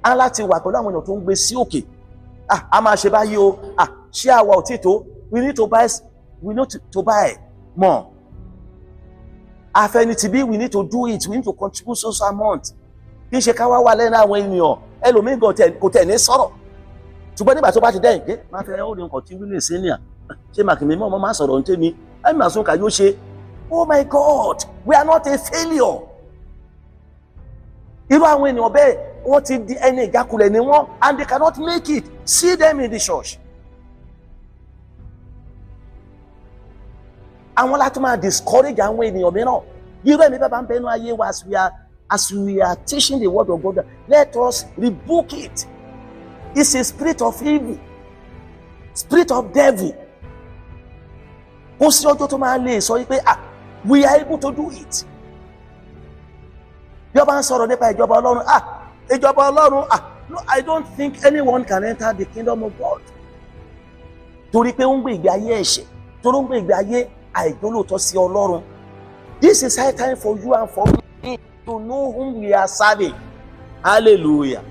Aláti wà pẹ̀lú àwọn èèyàn tó ń gbé sí òkè. A máa ṣe báyìí o. Ṣé àwa ò tí tó? We need to buy more. Affinity, we need to do it. We need to contribute so amount. Kì í ṣe ká wá wà lẹ́nu àwọn ènìyàn. Ẹlòmíì gan kò tẹ̀ ní sọ̀rọ̀. Ṣùgbọ́n nígbà tó bá ti dẹ́yìn pé máa fẹ́ ó ní nǹkan tí wílé sí ní ṣé màkìmí mọ́ máa sọ̀rọ̀ ní tèmi. Ẹ̀mí màá sún ká yóò ṣe. Oh my God, we are not a failure. Irú àwọn ènìyàn bẹ́ẹ̀ wọ́n ti di ẹni ìjákulẹ̀ ni wọ́n, and they cannot make it. See them in the church. Àwọn láti máa discourage àwọn ènìyàn mìíràn. Irú ẹ̀mí bàbá ń bẹnu ayé wa as we are teaching the word of God, let us rebuke it. It's a spirit of evil, spirit of devil. Kò sí ọjọ́ tó máa lè sọ pé we are able to do it. Bí ọba ń sọ̀rọ̀ nípa ìjọba Ọlọ́run, ìjọba Ọlọ́run, no, I don't think anyone can enter the kingdom of God. Torí pé ó ń gbé ìgbé ayé ẹ̀ṣẹ̀, torí ó ń gbé ìgbé ayé àìjólóòtọ́ sí Ọlọ́run. This is high time for you and for me to know whom we are serving. Hallelujah.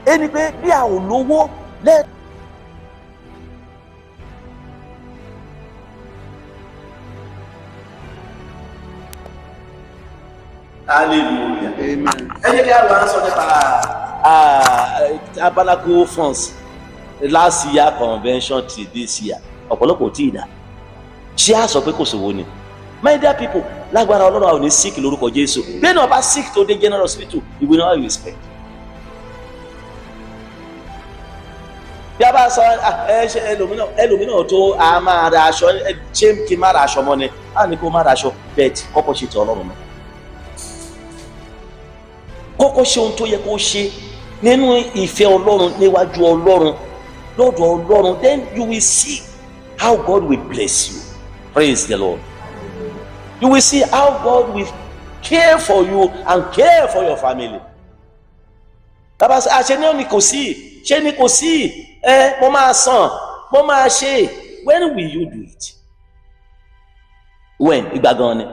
Ẹni pé bí a ò lówó lẹ́ẹ̀. Hallelujah. Amen. Ẹni kí a lọ sọ nípa Tabernacle Funds last year convention till this year. Ọ̀pọ̀lọpọ̀ tí ì dá. Ṣé a sọ pé kò sówó ni? My dear people, lágbára Ọlọ́run àwọn ò ní sick lórúkọ Jésù. Bí náà bá sick to the general hospital, you will not respect. Bí a bá sọ ẹlòmínà tó a máa ra aṣọ, ṣé kí n má ra aṣọ mọ́ ni? A ní kó má ra aṣọ, bẹ́ẹ̀ kọ́kọ́ ṣe ti Ọlọ́run mọ́. Kọ́kọ́ ṣe ohun tó yẹ kó ṣe nínú ìfẹ́ Ọlọ́run níwájú Ọlọ́run lọ́dọ̀ Ọlọ́run, then you will see how God will bless you. Praise the Lord. You will see how God will care for you and care for your family. Bàbá ṣe ní kò sí, ṣe ní kò sí, mo máa san, mo máa ṣe. When will you do it? When? Ìgbà gan ni.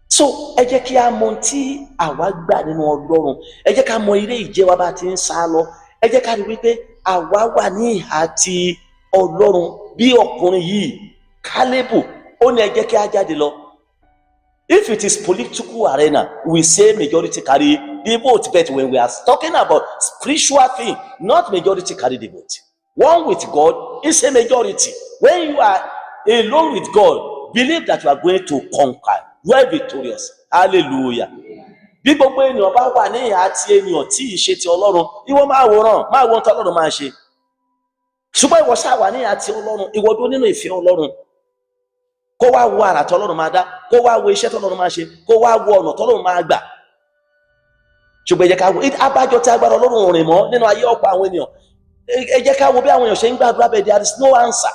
So ẹ jẹ́ kí a mọ tí àwa gbà nínú Ọlọ́run, ẹ jẹ́ ká mọ ilé ìjẹ́ wa bá ti ń sá lọ, ẹ jẹ́ ká rí wípé àwa wà ní ìhà ti Ọlọ́run bí ọkùnrin yìí Kálẹ́bù, ó ní ẹ jẹ́ kí a jáde lọ. If it is political arena, we say majority carry the vote, but when we are talking about spiritual thing, not majority carry the vote. One with God is a majority. When you are alone with God, believe that you are going to conquer. You are victorious. Hallelujah. Bí gbogbo ènìyàn bá wà ní ìhà tí ènìyàn tí ì ṣe ti Ọlọ́run, ìwọ máa wòran tí Ọlọ́run máa ṣe. Ṣùgbọ́n ìwọ ṣáà wà ní ìhà tí Ọlọ́run, ìwọ dúró nínú ìfẹ́ Ọlọ́run. Kó wá wo àrà tí Ọlọ́run máa dá, kó wá wo iṣẹ́ tí Ọlọ́run máa ṣe, kó wá wo ọ̀nà tí Ọlọ́run máa gbà. Ṣùgbọ́n ẹ jẹ́ ká wo abájọ tí agbára Ọlọ́run rìn mọ́ nínú ayé ọ̀pọ̀ àwọn ènìyàn. Ẹ jẹ́ ká wo bí àwọn èèyàn ṣe ń gbàdúrà bẹ́ẹ̀, there is no answer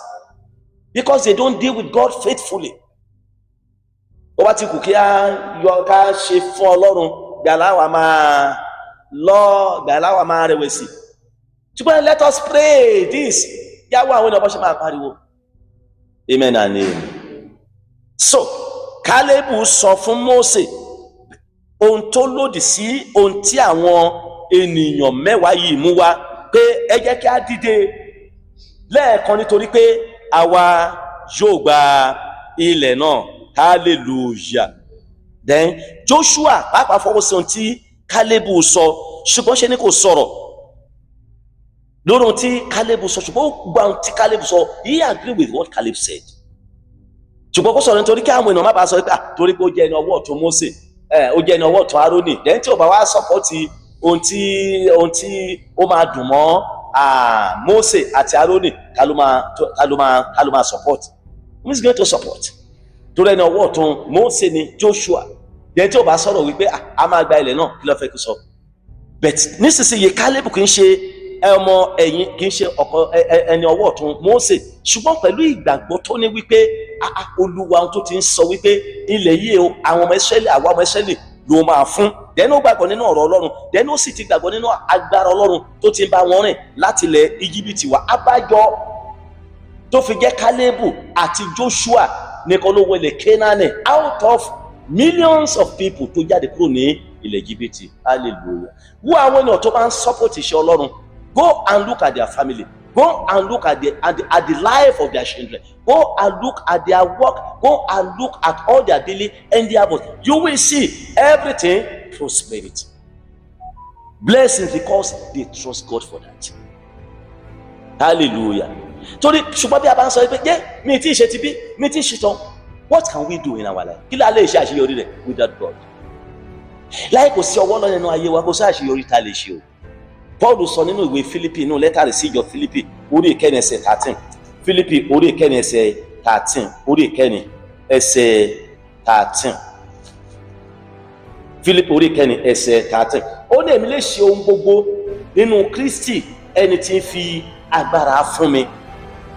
because they don't deal with God faithfully. ó bá ti kù kí á yọ ká ṣe fún Ọlọ́run gbàláwà máa rẹ̀wẹ̀sì. Ṣùgbọ́n let us pray this. Yàwó àwọn ènìyàn bọ́ ṣe máa pariwo. Amen and amen. So Kálẹ́bù sọ fún Mósè ohun tó lòdì sí ohun tí àwọn ènìyàn mẹ́wàá yìí mú wá, pé ẹ jẹ́ kí á dìde lẹ́ẹ̀kan nítorí pé àwa yóò gba ilẹ̀ náà. Hallelujah. Then Joshua pàápàá fọwọ́ sí ohun tí Kálẹ́bù sọ, ṣùgbọ́n ṣe ni kò sọ̀rọ̀ lórí ohun tí Kálẹ́bù sọ, ṣùgbọ́n ó gba ohun tí Kálẹ́bù sọ. He agree with what Caleb said. Ṣùgbọ́n kó sọ̀rọ̀ nítorí kí àwọn ènìyàn má bàa sọ pé torí pé ó jẹ́ ẹni ọwọ́ ọ̀tún Mósè, ó jẹ́ ẹni ọwọ́ ọ̀tún Árónì, then tí ò bá wá sọ́pọ̀tì ohun tí ó máa dùn mọ́ Mósè àti Árónì, ká ló máa support. Who is going to support? Torí ẹni ọwọ́ ọ̀tún Mósè ni Joshua, then tí ò bá sọ̀rọ̀ wípé a máa gba ilẹ̀ náà, kí ló fẹ́ kí sọ? But nísinsìnyí Kálẹ́bù kì í ṣe ọmọ ẹ̀yìn, kì í ṣe ẹni ọwọ́ ọ̀tún Mósè, ṣùgbọ́n pẹ̀lú ìgbàgbọ́ tó ní wípé Olúwa tó ti ń sọ wípé ilẹ̀ yìí àwọn ọmọ Ísírẹ́lì, àwa ọmọ Ísírẹ́lì ló máa fún. Then ó gbàgbọ́ nínú ọ̀rọ̀ Ọlọ́run, then ó sì ti gbàgbọ́ nínú agbára Ọlọ́run tó ti ń bá wọn rìn láti ilẹ̀ Íjíbítì wá. Abájọ tó fi jẹ́ Kálẹ́bù àti Joshua nìkan ló wọlé Kénáánì out of millions of people tó jáde kúrò ní ilẹ̀ Íjíbítì. Hallelujah. Wo àwọn ènìyàn tó bá ń support iṣẹ́ Ọlọ́run, go and look at their family. Go and look at the life of their children. Go and look at their work. Go and look at all their daily endeavors. You will see everything prosperity, blessings, because they trust God for that. Hallelujah. Torí ṣùgbọ́n bí a bá ń sọ pé jẹ́ mi tí ì ṣe ti bí, mi tí ì ṣe tán, what can we do in our life? Kí la lè ṣe àṣeyọrí rẹ̀ without God? Láì kò sí ọwọ́ lọ nínú ayé wa, kò sí àṣeyọrí tá a lè ṣe o. Paul sọ nínú ìwé Fílípì, inú lẹ́tà rẹ̀ sí ìjọ Fílípì orí ìkẹrin ẹsẹ̀ 13. Fílípì orí ìkẹrin ẹsẹ̀ 13. Orí ìkẹrin ẹsẹ̀ 13. Fílípì orí ìkẹrin ẹsẹ̀ 13. Ó ní èmi lè ṣe ohun gbogbo nínú Kristi ẹni tí ń fi agbára fún mi.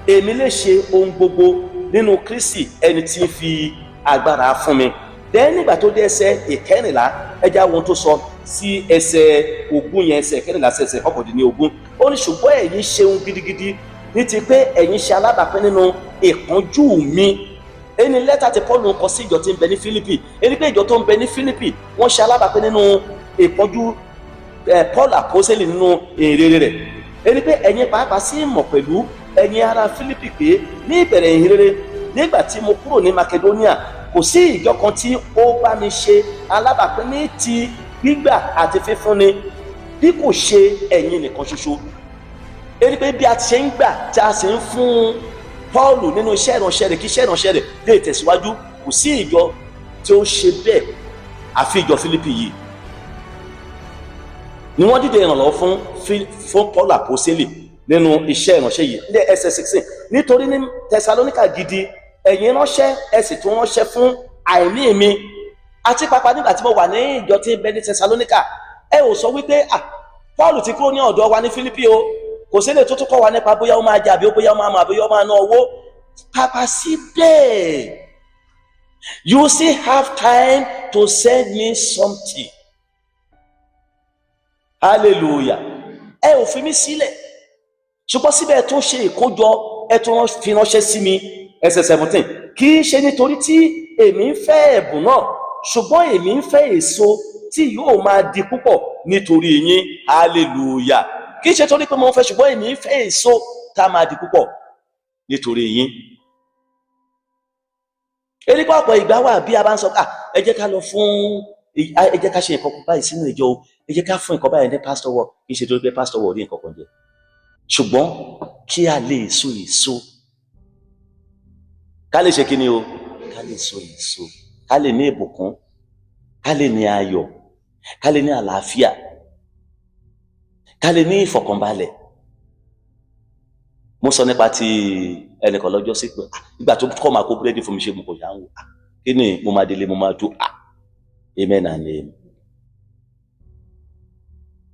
Èmi lè ṣe ohun gbogbo nínú Kristi ẹni tí ń fi agbára fún mi. Then nígbà tó dé ẹsẹ̀ ìkẹrìnlá, ẹ já ohun tó sọ sí ẹsẹ̀ ogún yẹn, ẹsẹ̀ kẹrìnlá sí ẹsẹ̀ kọkàndínlógún. Ó ní ṣùgbọ́n ẹ̀yin ṣeun gidigidi ní ti pé ẹ̀yin ṣe alábàápín nínú ìpọ́njú mi. Ẹni lẹ́tà tí Paul ń kọ sí ìjọ tí ń bẹ ní Fílípì, ẹni pé ìjọ tó ń bẹ ní Fílípì wọ́n ṣe alábàápín nínú ìpọ́njú Paul àpọ́sẹ́lì nínú ìrere rẹ̀. Ẹni pé ẹ̀yin pàápàá sí mọ̀ pẹ̀lú ẹ̀yin ará Fílípì pé ní ìbẹ̀rẹ̀ ìrere nígbà tí mo kúrò ní Makedonia, kò sí ìjọ kan tí ó bá mi ṣe alábàápín ní ti gbígbà àti fífúnni bí kò ṣe ẹ̀yin nìkan ṣoṣo. Ẹni pé bí a ti ṣe ń gbà tí a sì ń fún Paul nínú iṣẹ́ ìránṣẹ́ rẹ̀ kí iṣẹ́ ìránṣẹ́ rẹ̀ lè tẹ̀síwájú, kò sí ìjọ tí ó ṣe bẹ́ẹ̀ àfi ìjọ Fílípì yìí. Ni wọ́n dìde ìrànlọ́wọ́ fún Paul àpọ́sẹ́lì nínú iṣẹ́ ìránṣẹ́ yìí. Ní ẹsẹ̀ 16, nítorí ní Tẹsalóníkà gidi ẹ̀yin ránṣẹ́ ẹ sì tún ránṣẹ́ fún àìní mi, àti pàápàá nígbà tí mo wà ní ìjọ tí ń bẹ ní Tẹsalóníkà, ẹ ò sọ wípé Paul ti kúrò ní ọ̀dọ̀ wa ní Fílípì o, kò sí lè tó tún kọ́ wa nípa bóyá ó máa jẹ àbí bóyá ó máa mọ àbí ó máa ná owó. Pàápàá síbẹ̀, you still have time to send me something. Hallelujah. Ẹ ò fi mí sílẹ̀, ṣùgbọ́n síbẹ̀ ẹ tún ṣe ìkójọ, ẹ tún fi ránṣẹ́ sí mi. Ẹsẹ̀ 17, kì í ṣe nítorí tí èmi ń fẹ́ ẹ̀bùn náà, ṣùgbọ́n èmi ń fẹ́ èso tí yóò máa di púpọ̀ nítorí yín. Hallelujah. Kì í ṣe torí pé mo ń fẹ́, ṣùgbọ́n èmi ń fẹ́ èso tá máa di púpọ̀ nítorí yín. Èrí pàpọ̀ ìgbà wà bí a bá ń sọ ẹ jẹ́ ká lọ fún, ẹ jẹ́ ká ṣe nǹkan kan báyìí sínú ìjọ o, ẹ jẹ́ ká fún nǹkan báyìí ní pastor wọ, kì í ṣe torí pé pastor wọ rí nǹkan kan jẹ, ṣùgbọ́n kí a lè so èso. Ká lè ṣe kí ni o? Ká lè so èso, ká lè ní ìbùkún, ká lè ní ayọ̀, ká lè ní àlàáfíà, ká lè ní ìfọ̀kànbalẹ̀. Mo sọ nípa ti ẹnìkan lọ́jọ́ sí pé ìgbà tó kọ́ máa kó búrẹ́dì fún mi ṣe mo kò yá ń wò, kí ni mo máa délé mo máa dún amen and amen.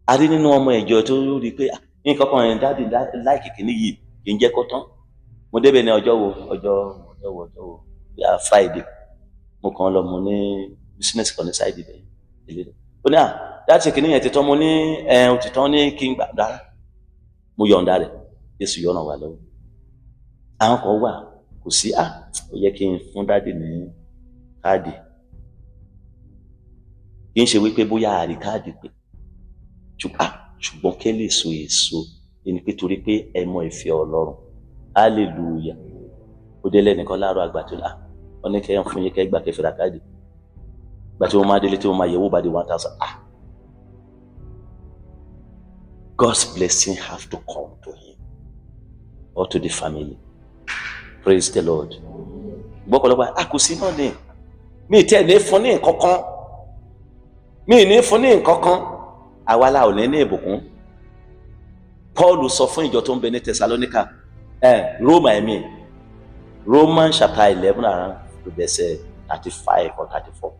A rí nínú ọmọ ìjọ tó rí pé nǹkan kan yẹn dáàdì láìkì kìíní yìí kì í jẹ́ kó tán. Mo débẹ̀ ní ọjọ́ wo bí a Friday, mo kàn lọ mo ní business kan ní side ibẹ̀ ilé ó ní láti kìíní yẹn ti tán mo ní òtítọ́ ní kí n gbà dára mo yọ̀ǹda rẹ̀ Jésù yọ̀nà wà lọ́wọ́ àwọn kan wà kò sí ó yẹ kí n fún dáàdì ní káàdì kì í ṣe wípé bóyá àrí káàdì pé ṣùgbọ́n kẹ́ lè so èso ẹni pé torí pé ẹ mọ ìfẹ́ Ọlọ́run hallelujah ó délé nìkan láàárọ̀ àgbà tó wọ́n ní kẹ́yàn fún yín kẹ́ gbà kẹfẹ́ ra káàdì gbà tí wọ́n máa délé tí wọ́n máa yẹ̀wò bá di 1,000 God's blessing have to come to him or to the family. Praise the Lord. Gbọ́kọ̀lọ́pàá kò sí náà ní mi tẹ́ ní fún ní nǹkankan mi ní fún ní nǹkankan àwa la ò ní ìbùkún. Paul sọ fún ìjọ tó ń bẹ ní Thessalonica Romans chapter 11 around verse 35 or 34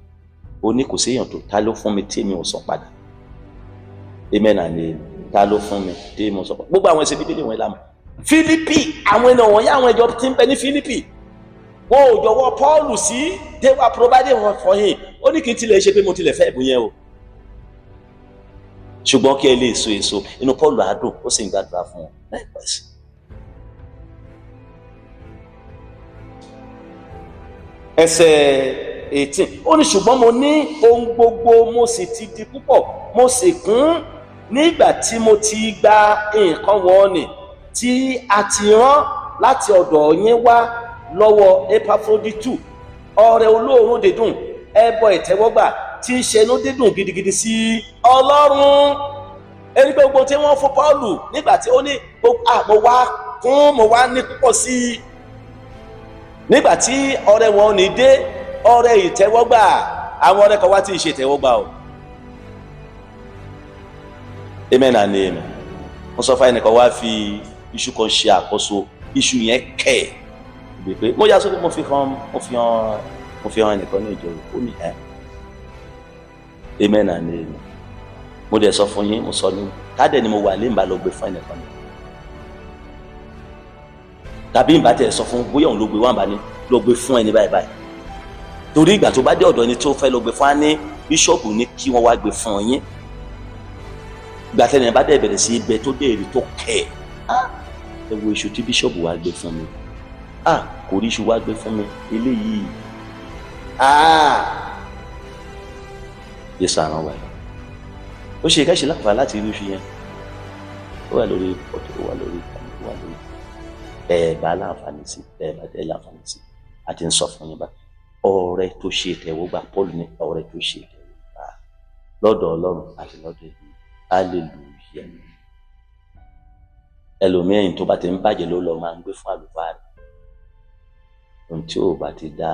ó ní kò sí èèyàn tó ta ló fún mi tí mi ò sọ padà amen and amen ta ló fún mi tí mo sọ padà gbogbo àwọn ẹsẹ̀ bíbélì wọn lámà Philippi àwọn ènìyàn wọ̀nyí àwọn ìjọ tí ń bẹ ní Philippi wọn ò jọ̀wọ́ Paul sí they were providing for him ó ní kí n tilẹ̀ ṣe pé mo tilẹ̀ fẹ́ ẹ̀bùn yẹn o ṣùgbọ́n kí ẹ lè so èso inú Paul àádùn ó sì ń gbàdúrà fún wọn likewise. Ẹsẹ̀ 18 ó ní ṣùgbọ́n mo ní ohun gbogbo mo sì ti di púpọ̀ mo sì kún nígbà tí mo ti gba nǹkan wọ̀nnì tí a ti rán láti ọ̀dọ̀ yín wá lọ́wọ́ Epafroditu ọrẹ olóòórùn dídùn ẹbọ ìtẹ́wọ́gbà tí ń ṣẹnu dídùn gidigidi sí Ọlọ́run ẹni pé gbogbo tí wọ́n fún Pọ́ọ̀lù nígbà tí ó ní mo wá ní púpọ̀ sí i nígbà tí ọrẹ wọn ní dé ọrẹ ìtẹ́wọ́gbà àwọn ọrẹ kan wá tí ì ṣe ìtẹ́wọ́gbà o amen and amen wọ́n sọ fún ẹnìkan wá fi iṣu kan ṣe àkóso iṣu yẹn kẹ̀ ẹ́ pé mo yà sókè mo fi hàn ẹnìkan ní ìjọ ó ní amen and amen mo dẹ̀ sọ fún yín mo sọ ní kádẹ̀ ni mo wà lẹ́yìn bá lọ gbé fún ẹnìkan ní tàbí ìbá tẹ̀ sọ fún bóyá òun ló gbé wà bá ní lọ gbé fún ẹni báyìí báyìí torí ìgbà tó bá dé ọ̀dọ̀ ẹni tó fẹ́ lọ gbé fún á ní bíṣọ̀pù ní kí wọ́n wá gbé fún yín ìgbà tẹ́ni ẹ bá dẹ̀ bẹ̀rẹ̀ sí ibẹ̀ tó dé èrè tó kẹ̀ ẹ wo iṣu tí bíṣọ̀pù wá gbé fún mi kò rí iṣu wá gbé fún mi eléyìí yẹsọ àwọn wà yìí ó ṣe ìkẹ́ṣe láǹfààní láti rí iṣu yẹn ó wà lórí ọ̀tọ̀ ó wà lórí bá láǹfààní sí bá tẹ́ láǹfààní sí àti ń sọ fún yín bá ọrẹ tó ṣe ìtẹ́wọ́gbà Paul ní ọrẹ tó ṣe ìtẹ́wọ́gbà lọ́dọ̀ Ọlọ́run àti lọ́dọ̀ ẹbí hallelujah ẹlòmíràn tó bá ti ń bàjẹ́ ló lọ máa ń gbé fún àlùfáà rẹ̀ ohun tí ò bá ti dá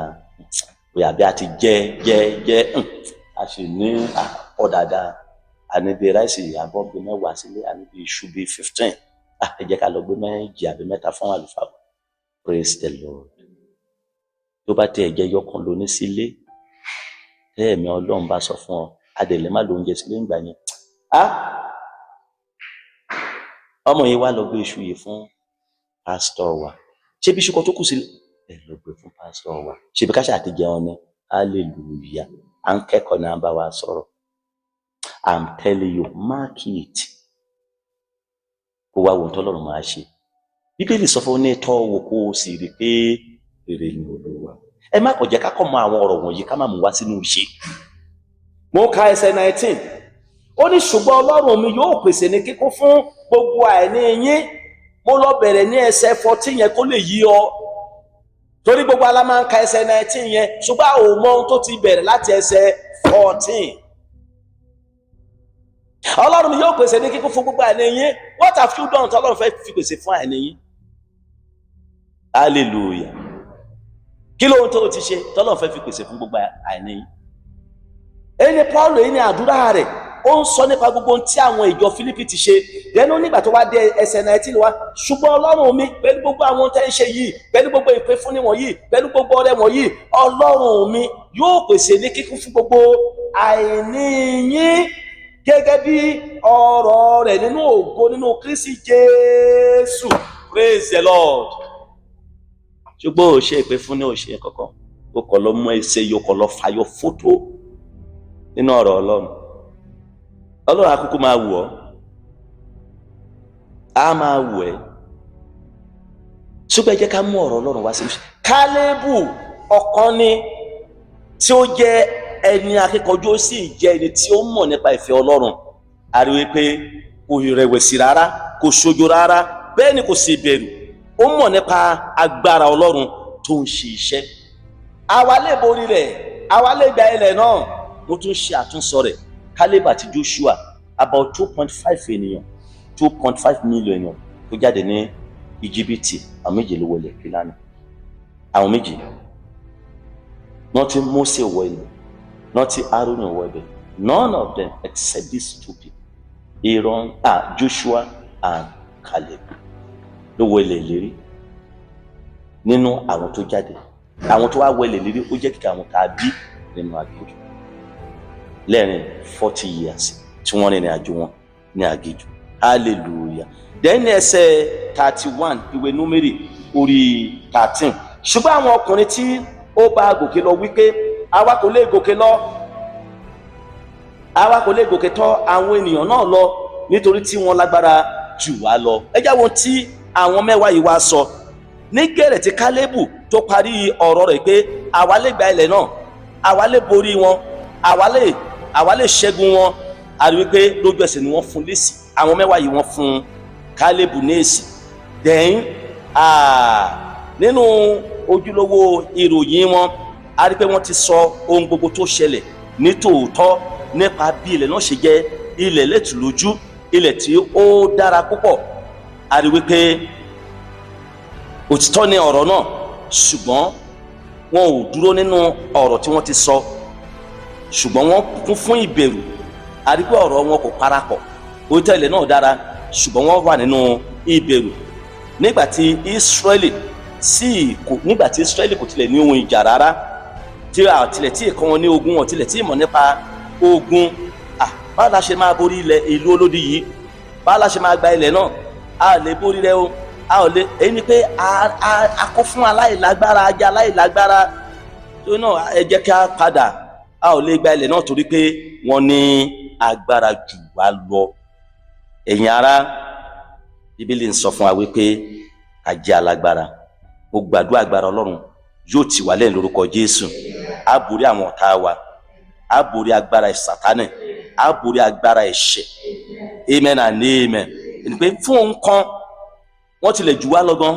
bóyá bí a ti jẹ́ a sì ní àpọ̀ dáadáa àníbi ráìsì àbọ̀ bíi 10 sílé àníbi iṣu bíi 15 ẹ jẹ́ ká lọ gbé 2 àbí 3 fún àlùfáà praise the Lord tó bá tẹ ẹ̀jẹ̀ yọkan lóní sílé tẹ́ẹ̀mí Ọlọ́run bá sọ fún ọ adẹ̀lẹ̀ má lóúnjẹ sílé ńgbà yẹn ọmọ yìí wá lọ gbé iṣu yìí fún pásítọ̀ wa ṣé bí iṣu kan tó kù sílé ẹ lọ gbé fún pásítọ̀ wa ṣé bí káṣà àti jẹun ni hallelujah à ń kẹ́kọ̀ọ́ náà bá wa sọ̀rọ̀ I'm telling you mark it kó wá wo tọ́lọ́run máa ṣe Bíbélì sọ fún ní tọ́ wò kó o sì rí pé èrè ni Olúwa ẹ má kọ̀ jẹ́ ká kọ́ mọ àwọn ọ̀rọ̀ wọ̀nyí ká má mú wá sínú ìṣe. Mo ka ẹsẹ̀ 19 ó ní ṣùgbọ́n Ọlọ́run mi yóò pèsè ní kíkún fún gbogbo àìní yín mo lọ bẹ̀rẹ̀ ní ẹsẹ̀ 14 yẹn kó lè yí ọ torí gbogbo alá máa ń ka ẹsẹ̀ 19 yẹn ṣùgbọ́n àwọn ò mọ ohun tó ti bẹ̀rẹ̀ láti ẹsẹ̀ 14. Ọlọ́run mi yóò pèsè ní kíkún fún gbogbo àìní yín what have you done tọ́lọ́run fẹ́ fi pèsè fún àìní yín hallelujah kí lóhun tó ti ṣe tọ́lọ́run fẹ́ fi pèsè fún gbogbo àìní yín. Ẹni Paul èyí ni àdúrà rẹ̀ ó ń sọ nípa gbogbo ohun tí àwọn ìjọ Fílípì ti ṣe dẹnu nígbà tó wá dé ẹsẹ̀ 19 wá ṣùgbọ́n Ọlọ́run mi pẹ̀lú gbogbo àwọn tẹ́ ń ṣe yìí pẹ̀lú gbogbo ìpè fúnni wọ̀nyí pẹ̀lú gbogbo ọrẹ wọ̀nyí Ọlọ́run mi yóò pèsè ní kíkún fún gbogbo àìní yín gẹ́gẹ́ bí ọrọ̀ rẹ̀ nínú ògo nínú Kristi Jésù praise the Lord. Ṣùgbọ́n ò ṣe ìpè fúnni ò ṣe kankan ó kọ̀ lọ mú ẹsẹ̀ yóò kọ̀ lọ fàyọ fótó nínú ọ̀rọ̀ Ọlọ́run àkókò máa wù ọ́, á máa wù ẹ́. ṣùgbọ́n ẹ jẹ́ ká mú ọ̀rọ̀ Ọlọ́run wá sí i. Kálẹ́bù ọ̀kan ni tí ó jẹ́ ẹni akíkanjú, ó sì jẹ́ ẹni tí ó mọ̀ nípa ìfẹ́ Ọlọ́run. A rí i pé kò rẹ̀wẹ̀sì rárá, kò ṣojo rárá, bẹ́ẹ̀ ni kò sì bẹ̀rù. Ó mọ̀ nípa agbára Ọlọ́run tó ń ṣe iṣẹ́. Àwa lè borí rẹ̀, àwa lè gba ilẹ̀ náà. Mo tún ṣe àtúnsọ rẹ̀. Kálẹ́bù àti Joshua, about 2.5 ènìyàn, 2.5 million ènìyàn tó jáde ní Íjíbítì, àwọn méjì ló wọlé Kínáánì. Àwọn méjì. Not Mose wọ ilẹ̀, not Aaron wọ ibẹ̀. None of them except these two people, Joshua and Caleb, ló wọ ilẹ̀ ìlérí. Nínú àwọn tó jáde, àwọn tó wá wọ ilẹ̀ ìlérí, ó jẹ́ kíkà àwọn tá a bí nínú aginjù lẹ́rìn 40 years tí wọ́n rìnrìn àjò wọn ní aginjù. Hallelujah. Then ẹsẹ̀ 31 ìwé Númérì orí 13. Ṣùgbọ́n àwọn ọkùnrin tí ó bá gòkè lọ wípé àwa kò lè gòkè lọ, àwa kò lè gòkè tọ̀ àwọn ènìyàn náà lọ nítorí tí wọ́n lágbára jù wá lọ. Ẹ jẹ́ wo tí àwọn mẹ́wàá yìí wá sọ. Ní gẹ̀rẹ̀ tí Kálẹ́bù tó parí ọ̀rọ̀ rẹ̀ pé àwa lè gba ilẹ̀ náà, àwa lè borí wọn, àwa lè ṣẹ́gun wọn. A rí wípé lójú ẹsẹ̀ ni wọ́n fún lésì. Àwọn mẹ́wàá yìí wọ́n fún Kálẹ́bù ní èsì. Then nínú ojúlówó ìròyìn wọn, a rí pé wọ́n ti sọ ohun gbogbo tó ṣẹlẹ̀ ní tòótọ́ nípa bí ilẹ̀ náà ṣe jẹ́ ilẹ̀ lẹ́tùlójú, ilẹ̀ tí ó dára púpọ̀. A rí wípé òtítọ́ ni ọ̀rọ̀ náà, ṣùgbọ́n wọn ò dúró nínú ọ̀rọ̀ tí wọ́n ti sọ, ṣùgbọ́n wọ́n kún fún ìbẹ̀rù. A rí pé ọ̀rọ̀ wọn kò parapọ̀. Òtítọ́ ilẹ̀ náà dára, ṣùgbọ́n wọ́n wà nínú ìbẹ̀rù. Nígbà tí Ísírẹ́lì kò tilẹ̀ ní ohun ìjà rárá, tí a tilẹ̀ tí ìkan wọn ní ogun, wọn tilẹ̀ tí ìmọ̀ nípa ogun. Báwo la ṣe máa borí ìlú olódi yìí? Báwo la ṣe máa gba ilẹ̀ náà? A lè borí rẹ̀ o, a ò lè. Èyí ni pé a kó fún aláìlágbára, ajá aláìlágbára. Tó náà ẹ jẹ́ kí a padà, a ò lè gba ilẹ̀ náà torí pé wọ́n ní agbára jù wá lọ. Ẹ̀yin ará, Bíbélì ń sọ fún wa wípé a jẹ́ alágbára. Mo gbàdúrà agbára Ọlọ́run yóò tì wá lẹ́yìn lórúkọ Jésù. A borí àwọn ọ̀tá wa, a borí agbára Sátánì, a borí agbára ẹ̀ṣẹ̀. Amen and amen. Ẹni pé fún nǹkan wọ́n tilẹ̀ jù wá lọ gan.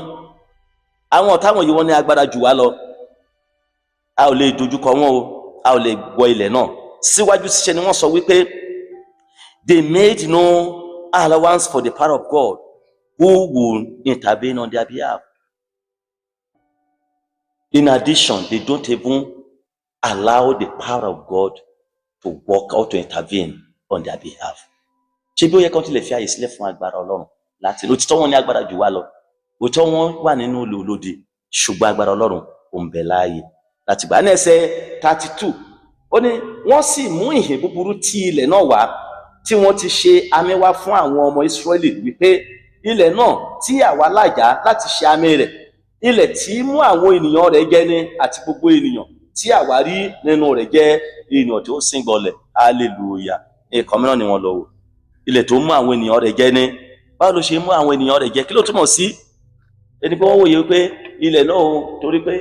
Àwọn ọ̀tá wọ̀nyí wọ́n ní agbára jù wá lọ. A ò lè dojúkọ wọn o, a ò lè wọ ilẹ̀ náà. Síwájú ṣiṣẹ́ ni wọ́n sọ wípé they made no allowance for the power of God who will intervene on their behalf. In addition, they don't even allow the power of God to work out, to intervene on their behalf. Ṣé bí ó yẹ kí wọ́n tilẹ̀ fi àyè sílẹ̀ fún agbára Ọlọ́run láti lò? Òtítọ́ wọn ní agbára jù wá lọ, òtítọ́ wọn wà nínú olódi, ṣùgbọ́n agbára Ọlọ́run ò ń bẹ láàyè láti gbà. Ní ẹsẹ̀ 32, ó ní wọ́n sì mú ìhìn búburú tí ilẹ̀ náà wá, tí wọ́n ti ṣe àmì wá fún àwọn ọmọ Ísírẹ́lì wípé ilẹ̀ náà tí àwa làjà láti ṣe àmì rẹ̀, ilẹ̀ tí mú àwọn ènìyàn rẹ̀ jẹ ní, àti gbogbo ènìyàn tí àwa rí nínú rẹ̀ jẹ́ ènìyàn tí ó sìn gbọlẹ̀. Hallelujah. Nǹkan mìíràn ni wọ́n lọ wò. Ilẹ̀ tó mú àwọn ènìyàn rẹ̀ jẹ ní, báwo ló ṣe mú àwọn ènìyàn rẹ̀ jẹ? Kí ló túmọ̀ sí? Ẹni pé wọ́n wòye pé ilẹ̀ náà, torí pé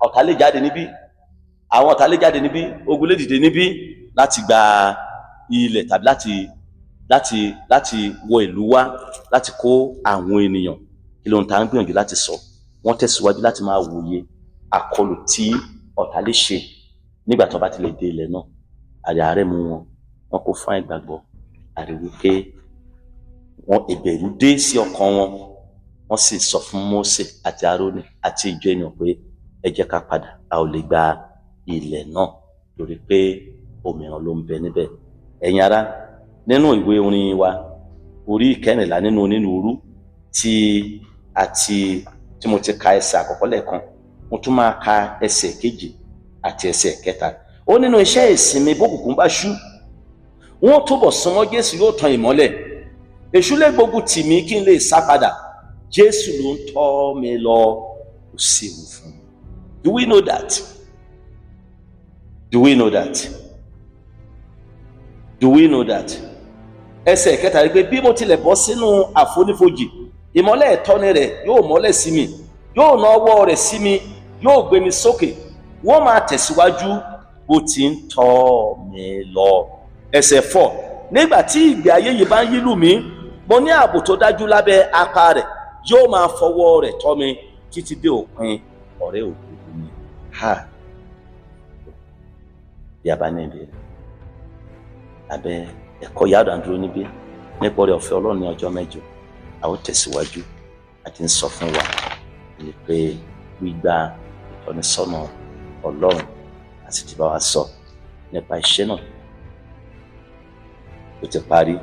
ọ̀tá lè jáde níbí, àwọn ọ̀tá lè jáde níbí, ogun lè dìde níbí láti gba ilẹ̀ tàbí láti wọ ìlú wá láti kó àwọn ènìyàn. Kí ló ń ta ń gbìyànjú láti sọ? Wọ́n tẹ̀síwájú láti máa wòye àkọlù tí ọ̀tá lè ṣe nígbà tó bá ti lè dé ilẹ̀ náà. Ààrẹ mú wọn kó fún ìgbàgbọ́. Àrí wípé wọn ìbẹ̀rù dé sí ọkàn wọn. Wọ́n sì sọ fún Mósè àti Árónì àti ìjọ ènìyàn pé ẹ jẹ́ ká padà, a ò lè gba ilẹ̀ náà lórí pé òmíràn ló ń bẹ níbẹ̀. Ẹ̀yin ará, nínú ìwé orin wa orí 14 nínú onínúurú tí mo ti ka ẹsẹ̀ àkọ́kọ́ lẹ́ẹ̀kan, mo tún máa ka ẹsẹ̀ kejì àti ẹsẹ̀ kẹta. Ó nínú iṣẹ́ ìsinmi bókùnkùn bá ṣú, wọ́n túbọ̀ súnmọ́ Jésù yóò tan ìmọ́lẹ̀. Èṣù lè gbógun tì mí kí n lè sá padà. Jésù ló ń tọ́ mi lọ, kò sí ewu fún mi. Do we know that? Do we know that? Do we know that? Ẹsẹ̀ kẹta rí pé bí mo tilẹ̀ bọ́ sínú àfonífojì, ìmọ́lẹ̀ ìtọ́ni rẹ̀ yóò mọ́lẹ̀ sí mi, yóò na ọwọ́ rẹ̀ sí mi, yóò gbé mi sókè, wọ́n máa tẹ̀síwájú bó ti ń tọ́ mi lọ. Ẹsẹ̀ 4, nígbà tí ìgbé ayé yìí bá ń yílù mí, mo ní ààbò tó dájú lábẹ́ apá rẹ̀, yóò máa fọwọ́ rẹ̀ tọ́ mi títí dé òpin ọ̀rẹ́ òdodo mi. Bí a bá ní ìbéèrè abẹ́ ẹ̀kọ́ yàrá dúró níbí nípa oore ọ̀fẹ́ Ọlọ́run ní ọjọ́ mẹ́jọ, a ó tẹ̀síwájú àti ń sọ fún wa ní pé gbígba ìtọ́nisọ́nà Ọlọ́run àti ti bá wa sọ nípa iṣẹ́ náà ó ti parí.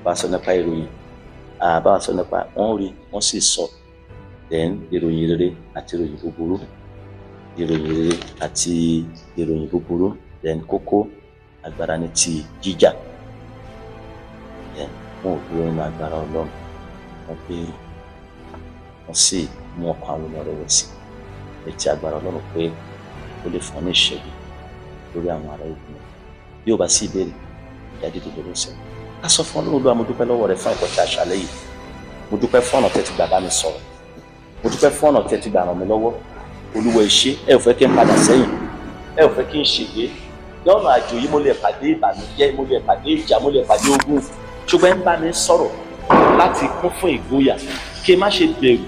Bá a sọ nípa ìròyìn, bá a sọ nípa wọ́n rí wọ́n sì sọ, then ìròyìn rere àti ìròyìn búburú, ìròyìn rere àti ìròyìn búburú, then kókó agbára ní ti jíjà. Then wọn ò dúró nínú agbára Ọlọ́run, wọ́n béèrè, wọ́n sì mú ọkàn àwọn ọmọ rẹ̀ wẹ̀ sí létí agbára Ọlọ́run pé ó lè fún ọ ní ìṣẹ́gun lórí àwọn ará ìlú náà. Bí ó bá sí ìbéèrè, jáde tó lórí sẹ́yìn. A sọ fún Ọlọ́run Olúwa, mo dúpẹ́ lọ́wọ́ rẹ fún ẹ̀kọ́ tí a ṣàlẹ́ yìí. Mo dúpẹ́ fún ọ̀nà tẹ́ ti gbà bá mi sọ̀rọ̀. Mo dúpẹ́ fún ọ̀nà tẹ́ ti gbà ràn mí lọ́wọ́. Olúwa ẹ ṣé, ẹ ò fẹ́ kí n padà sẹ́yìn, ẹ ò fẹ́ kí n ṣègbé. Lọ́nà àjò yìí mo lè pàdé ìbànújẹ́, mo lè pàdé ìjà, mo lè pàdé ogun, ṣùgbọ́n ń bá mi sọ̀rọ̀ láti kún fún ìgboyà kí n má ṣe bẹ̀rù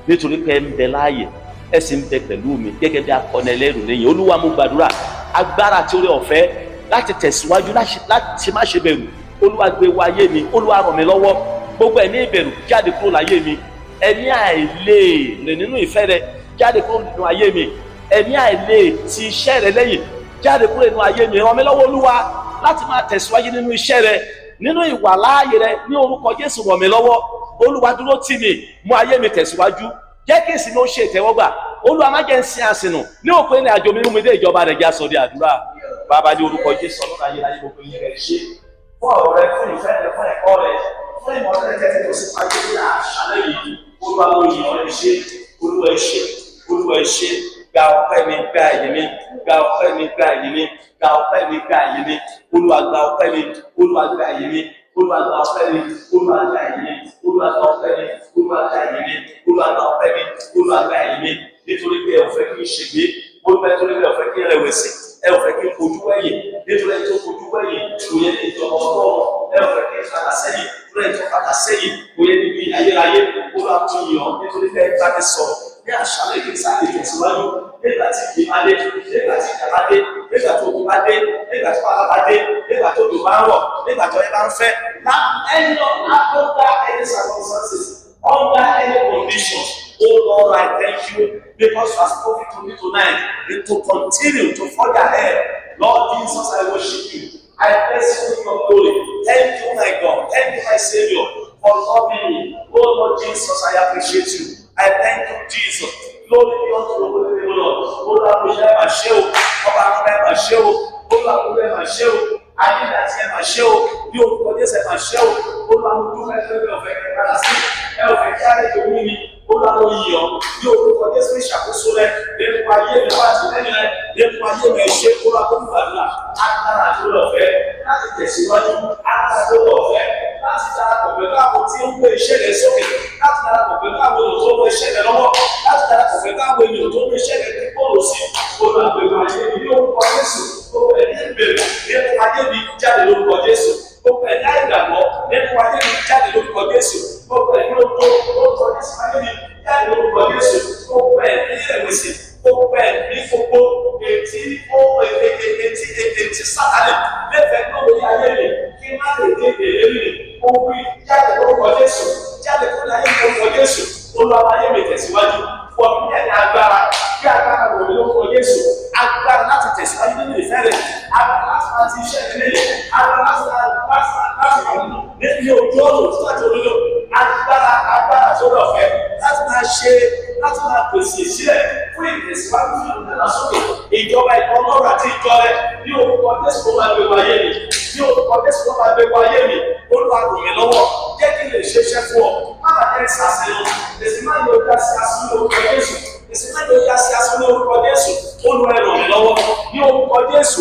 nítorí pé ẹ ń bẹ láàyè, ẹ sì ń bẹ pẹ̀lú mi gẹ́gẹ́ bí akọni ẹlẹ́rù lẹ́yìn. Olúwa mo gbàdúrà agbára àti oore ọ̀fẹ́ láti tẹ̀síwájú láti má ṣe bẹ̀rù. Olúwa gbé wá ayé mi, Olúwa ràn mí lọ́wọ́. Gbogbo ẹ̀mí ìbẹ̀rù jáde kúrò láyé mi, ẹ̀mí àìlè rìn nínú ìfẹ́ rẹ jáde kúrò nínú ayé mi, ẹ̀mí àìlè ti iṣẹ́ rẹ lẹ́yìn jáde kúrò nínú ayé mi. Ràn mí lọ́wọ́ Olúwa láti máa tẹ̀síwájú nínú iṣẹ́ rẹ, nínú ìwà láàyè rẹ, ní orúkọ Jésù. Ràn mí lọ́wọ́ Olúwa, dúró tì mí, mú ayé mi tẹ̀síwájú, jẹ́ kí ìsìn mi ó ṣe ìtẹ́wọ́gbà. Olúwa má jẹ́ ń sin àsìnù ní òpin ìrìn àjò mi, mú mi dé ìjọba rẹ̀. Já sọ di àdúrà. Bàbá, ní orúkọ Jésù Ọlọ́run ayérayé, mo pè yín rẹ̀ ṣe fún ọ̀rọ̀ rẹ, fún ìfẹ́ rẹ, fún ẹ̀kọ́ rẹ, fún ìmọ̀lẹ́ tẹ́tẹ́ tó sì pàdé ní àṣálẹ́ yìí. Olúwa mo yìn ọ́, ẹ ṣé, Olúwa ẹ ṣé, Olúwa ẹ ṣé. Gba ọpẹ́ mi, gba ẹ̀yìn mi, gba ọpẹ́ mi, gba ẹ̀yìn mi, gba ọpẹ́ mi, gba ẹ̀yìn mi. Olúwa gba ọpẹ́ mi, Olúwa gba ẹ̀yìn mi, Olúwa gba ọpẹ́ mi, Olúwa gba ẹ̀yìn mi, Olúwa gba ọpẹ́ mi, Olúwa gba ẹ̀yìn mi, Olúwa gba ọpẹ́ mi, Olúwa gba ẹ̀yìn mi. Nítorí pé ẹ ò fẹ́ kí n ṣègbé, Olúwa, nítorí pé ẹ ò fẹ́ kí n rẹ̀wẹ̀sì, ẹ ò fẹ́ kí n fojú wẹ̀yìn, nítorí ẹni tó fojú wẹ̀yìn kò yẹ ní ìjọba Ọlọ́run. Ẹ ò fẹ́ kí n padà sẹ́yìn, nítorí ẹni tó padà sẹ́yìn kò yẹ níbi ayérayé. Olúwa tó yàn nítorí pé ẹ bá mi sọ̀rọ̀ ní àṣálẹ́ yìí, sáré tẹ̀síwájú. Nígbà tí ìdí bá dé, nígbà tí ìjà bá dé, nígbà tó ogun bá dé, nígbà tí wàhálà bá dé, nígbà tó odò bá ń rọ̀, nígbà tó ẹ bá ń fẹ́. Under any circumstances, under any conditions, oh Lord, I thank you because you have spoken to me tonight to continue to forge ahead. Lord Jesus, I worship you. I bless you with your glory. Thank you, my God. Thank you, my Savior, for loving me. Oh Lord Jesus, I appreciate you. I thank you, Jesus. Glory be unto the Holy name, Lord. Olúwa mo ṣe máa ṣe o, ọba akọ́lá ẹ̀ máa ṣe o, Olúwa mo ṣe máa ṣe o, ayélujára àti ẹ̀ máa ṣe o, bí orúkọ Jésù ẹ̀ máa ṣe o. Olúwa mo dúpẹ́ pé ẹ ò fẹ́ kí ẹ padà sí, ẹ ò fẹ́ kí á lè jọ mí ni. Olúwa mo yìn ọ́, bí orúkọ Jésù ìṣàkóso rẹ, nípa ayé mi wá àti lẹ́yìn rẹ, nípa ayé mi ẹ̀ ṣe. Olúwa tó ń gbàdúrà, agbára àti olùfẹ́ láti tẹ̀síwájú, agbára tó lọ́ọ̀fẹ́ láti darapọ̀ pẹ̀lú àwọn tí ó ń gbé iṣẹ́ rẹ̀ sókè, láti darapọ̀ pẹ̀lú àwọn ènìyàn tó ń gbé iṣẹ́ rẹ̀ lọ́wọ́, láti darapọ̀ pẹ̀lú àwọn ènìyàn tó ń gbé iṣẹ́ rẹ̀ ní bọ́ọ̀lù sí. Olúwa gbẹ̀rù ayé mi ní orúkọ Jésù, gbogbo ẹ̀dá ìbẹ̀rù nínú ayé mi jáde lórúkọ Jésù, gbogbo ẹ̀dá ìgbàgbọ́ nínú ayé mi jáde lórúkọ Jésù, gbogbo ẹ̀dá lórúkọ Jésù ayé mi jáde lórúkọ Jésù, gbogbo ẹ̀dá ìrẹ̀wẹ̀sì, gbogbo ẹ̀dá gbogbo etí sátánì lẹ́fẹ̀ẹ́ gbogbo ní ayé mi kí n má lè dé èrè mi. Ogun jáde lórúkọ Jésù, jáde fún ayé mi lórúkọ Jésù. Olúwa ayé mi tẹ̀síwájú fún ọdún ní ẹ̀dá agbára, kí agbára wọ̀ mí lórúkọ Jésù. Agbára láti tẹ̀síwájú nínú ìfẹ́ rẹ̀, agbára láti máa ti iṣẹ́ rẹ̀ lẹ́yìn, agbára láti máa ní ojú ọ̀rọ̀ tó láti olóyò, agbára tó lọ fẹ́ láti máa ṣe, láti máa pèsè sílẹ̀ fún ìtẹ̀síwájú nínú ìdàgbàsókè ìjọba ìkọ́nọ́rọ̀ àti ìjọ rẹ̀. Ní orúkọ Jésù tó máa gbé wáyé mi, ní orúkọ Jésù tó máa gbé wáyé mi. Olúwa ràn mí lọ́wọ́, jẹ́ kí n lè ṣe iṣẹ́ fún ọ. Má bàa jẹ́ ìsàsílẹ̀, èsì má yóò dá sí asún ní orúkọ Jésù, èsì má yóò dá sí asún ní orúkọ Jésù. Olúwa ràn mí lọ́wọ́, ní orúkọ Jésù.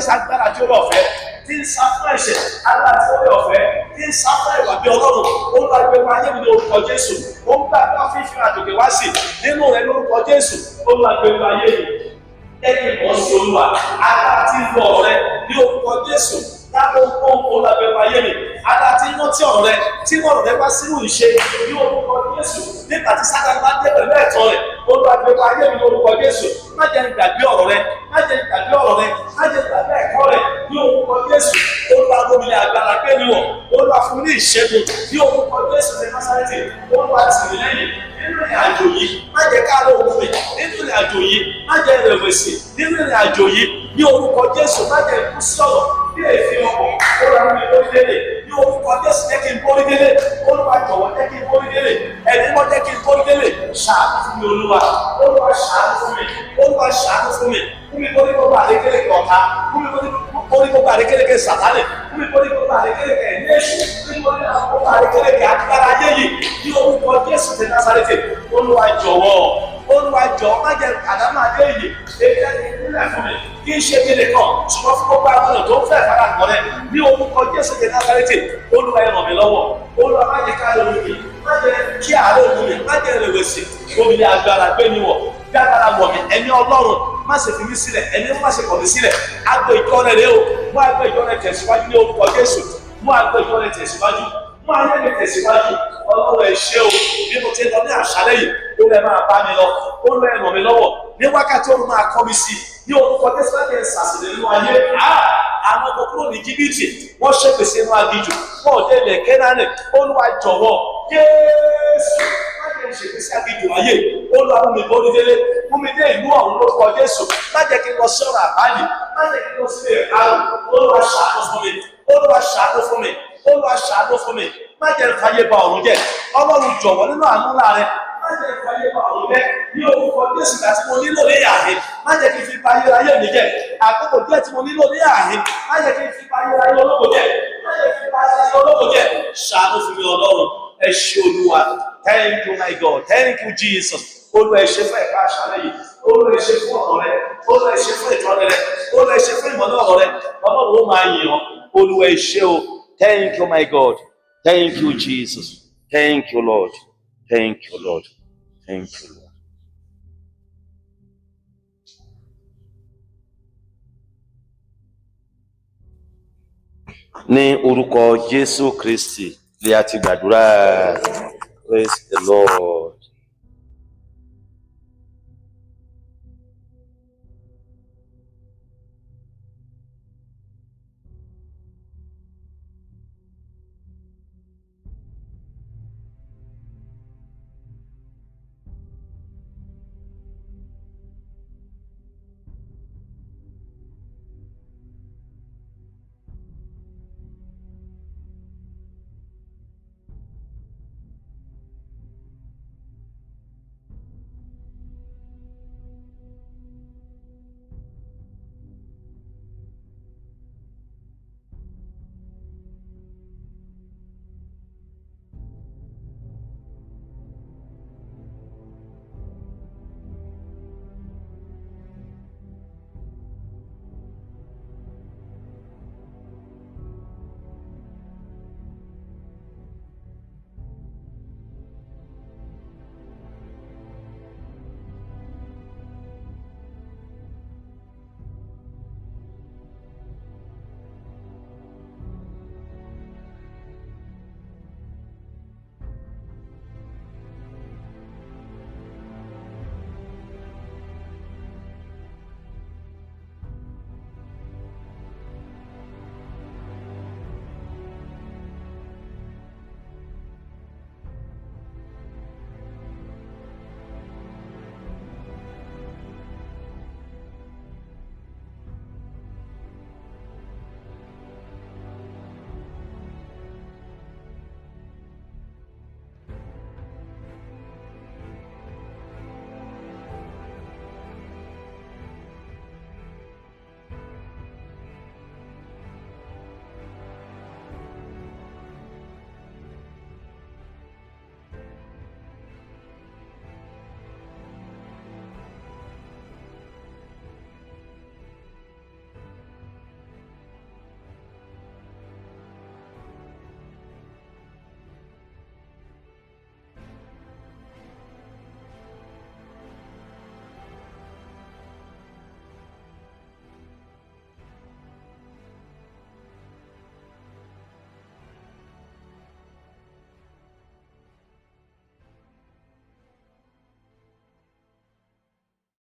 Jésù agbára tí ó rọ̀ fẹ́ tí ń sá fún ẹ̀ṣẹ̀ agbára tí ó rọ̀ fẹ́ tí ń sá fún ìwà bí Ọlọ́run Olúwa gbé wa ayé mi ní orúkọ Jésù ó ń gbàgbọ́ fífi àjòkè wá sí nínú rẹ̀ lórúkọ Jésù Olúwa gbé wa ayé mi ẹni ìbọn sí Olúwa agbára tí ń lọ ọ̀rẹ́ ní orúkọ Jésù lábẹ́ ohun Olúwa gbé wa ayé mi agbára tí ń rántí ọ̀rọ̀ rẹ tí ọ̀rọ̀ rẹ wá sínú ìṣe ní orúkọ Jésù nígbà tí Sátánì bá dé pẹ̀lú ẹ̀tọ́ rẹ̀ Olúwa gbé wa ayé mi ní orúkọ Jésù má jẹ́ ìgbàgbé ọ̀rọ̀ rẹ má jẹ́ ìgbàgbé ọ̀rọ̀ rẹ má jẹ́ ìgbàgbé ẹ̀kọ́ rẹ ní orúkọ Jésù Olúwa gómìnà agbára gbé mi wọ̀ Olúwa fún mi ní ìṣẹ́gun ní orúkọ Jésù ní Násárẹ́tì Olúwa tì mí lẹ́yìn nínú ìrìn àjò yìí má jẹ́ ká ló wù mí nínú ìrìn àjò yìí má jẹ́ ìrẹ̀wẹ̀sì nínú ìrìn àjò yìí ní orúkọ Jésù má jẹ́ ikú sọ̀rọ̀ bí èéfín ọkọ̀ Olúwa mi lórí délé ní orúkọ Jésù jẹ́ kí n borí délé Olúwa jọ̀wọ́ jẹ́ kí n borí délé ẹ̀mí mọ́ jẹ́ kí n borí délé ṣàánú fún mi Olúwa Olúwa ṣàánú fún mi Olúwa ṣàánú fún mi borí gbogbo àrékérekè ọ̀tá borí gbogbo àrékérekè Sátánì borí gbogbo àrékérekè Èṣù borí gbogbo àrékérekè agbára ayé yìí ní orúkọ Jésù ti Násárẹ́tì Olúwa jọ̀wọ́ má jẹ́ àdámà adé yìí èyí ẹni nílẹ̀ fún mi kí n ṣe kéde kan ṣùgbọ́n fún gbogbo àwọn ọ̀nà tó ń fẹ́ fara kọ́ rẹ̀ ní orúkọ Jésù ti Násárẹ́tì Olúwa ẹ ràn mí lọ́wọ́ Olúwa má jẹ́ ká lórí mi má jẹ́ kí àárẹ̀ òun mi má jẹ́ ìrẹ̀wẹ̀sì gómìnà agbára gbé mi wọ̀ dábàrà wọ̀ mí ẹ̀mí Ọlọ́run má ṣe fi mí sílẹ̀ ẹ̀mí má ṣe kọ̀ mí sílẹ̀ àgbẹ̀ ìjọ rẹ̀ rẹ̀ o mú àgbẹ̀ ìjọ rẹ̀ tẹ̀síwájú ní orúkọ Jésù mú àgbẹ̀ ìjọ rẹ̀ tẹ̀síwájú mú àgbẹ̀ ìjọ rẹ̀ tẹ̀síwájú Ọlọ́run ẹ ṣé o bí mo ti lọ ní àṣálẹ́ yìí ó lè máa bá mi lọ ó lè ràn mí lọ́wọ́ ní wákàtí ó máa kọ́ mi sí ní orúkọ Jésù láti ẹ̀ sàṣìlẹ̀ nínú ayé àwọn ọkọ̀ kúrò ní Íjíbítì wọ́n ṣèpèsè inú aginjù wọ́n ò dé ilẹ̀ Kénáánì Olúwa jọ̀wọ́ Jésù má jẹ́ ìṣèpèsè aginjù ayé Olúwa mú mi borí délé mú mi dé ìlú ọ̀hún lórúkọ Jésù má jẹ́ kí n lọ sí ọ̀rọ̀ àbáyé má jẹ́ kí n lọ sí ẹ̀kárù Olúwa ṣàánú fún mi Olúwa ṣàánú fún mi Olúwa ṣàánú fún mi má jẹ́ ìfàyè ba ọ̀run jẹ́ Ọlọ́run jọ̀wọ́ nínú àánú ńlá rẹ má jẹ́ ìfàyè ba ọ̀run jẹ́ ní orúkọ Jésù láti mo nílò ní ààyè má jẹ́ kí n fi ba ayé mi jẹ́ àkókò díẹ̀ tí mo nílò ní ààyè má jẹ́ kí n fi ba ayé ológo jẹ́ má jẹ́ kí n fi ba ayé ológo jẹ́ ṣàánú fún mi Ọlọ́run ẹ ṣé Olúwa thank you my God thank you Jesus Olúwa ẹ ṣé fún ẹ̀ka àṣálẹ́ yìí Olúwa ẹ ṣé fún ọ̀rọ̀ rẹ Olúwa ẹ ṣé fún ìtọ́ni rẹ Olúwa ẹ ṣé fún ìmọ̀lẹ́ ọ̀rọ̀ rẹ Ọlọ́run ó máa yìn ọ́ Olúwa ẹ ṣé o thank you my God thank you Jesus thank you Lord thank you Lord thank you Lord. Ní orúkọ Jésù Kristi ni a ti gbàdúrà. Praise the Lord.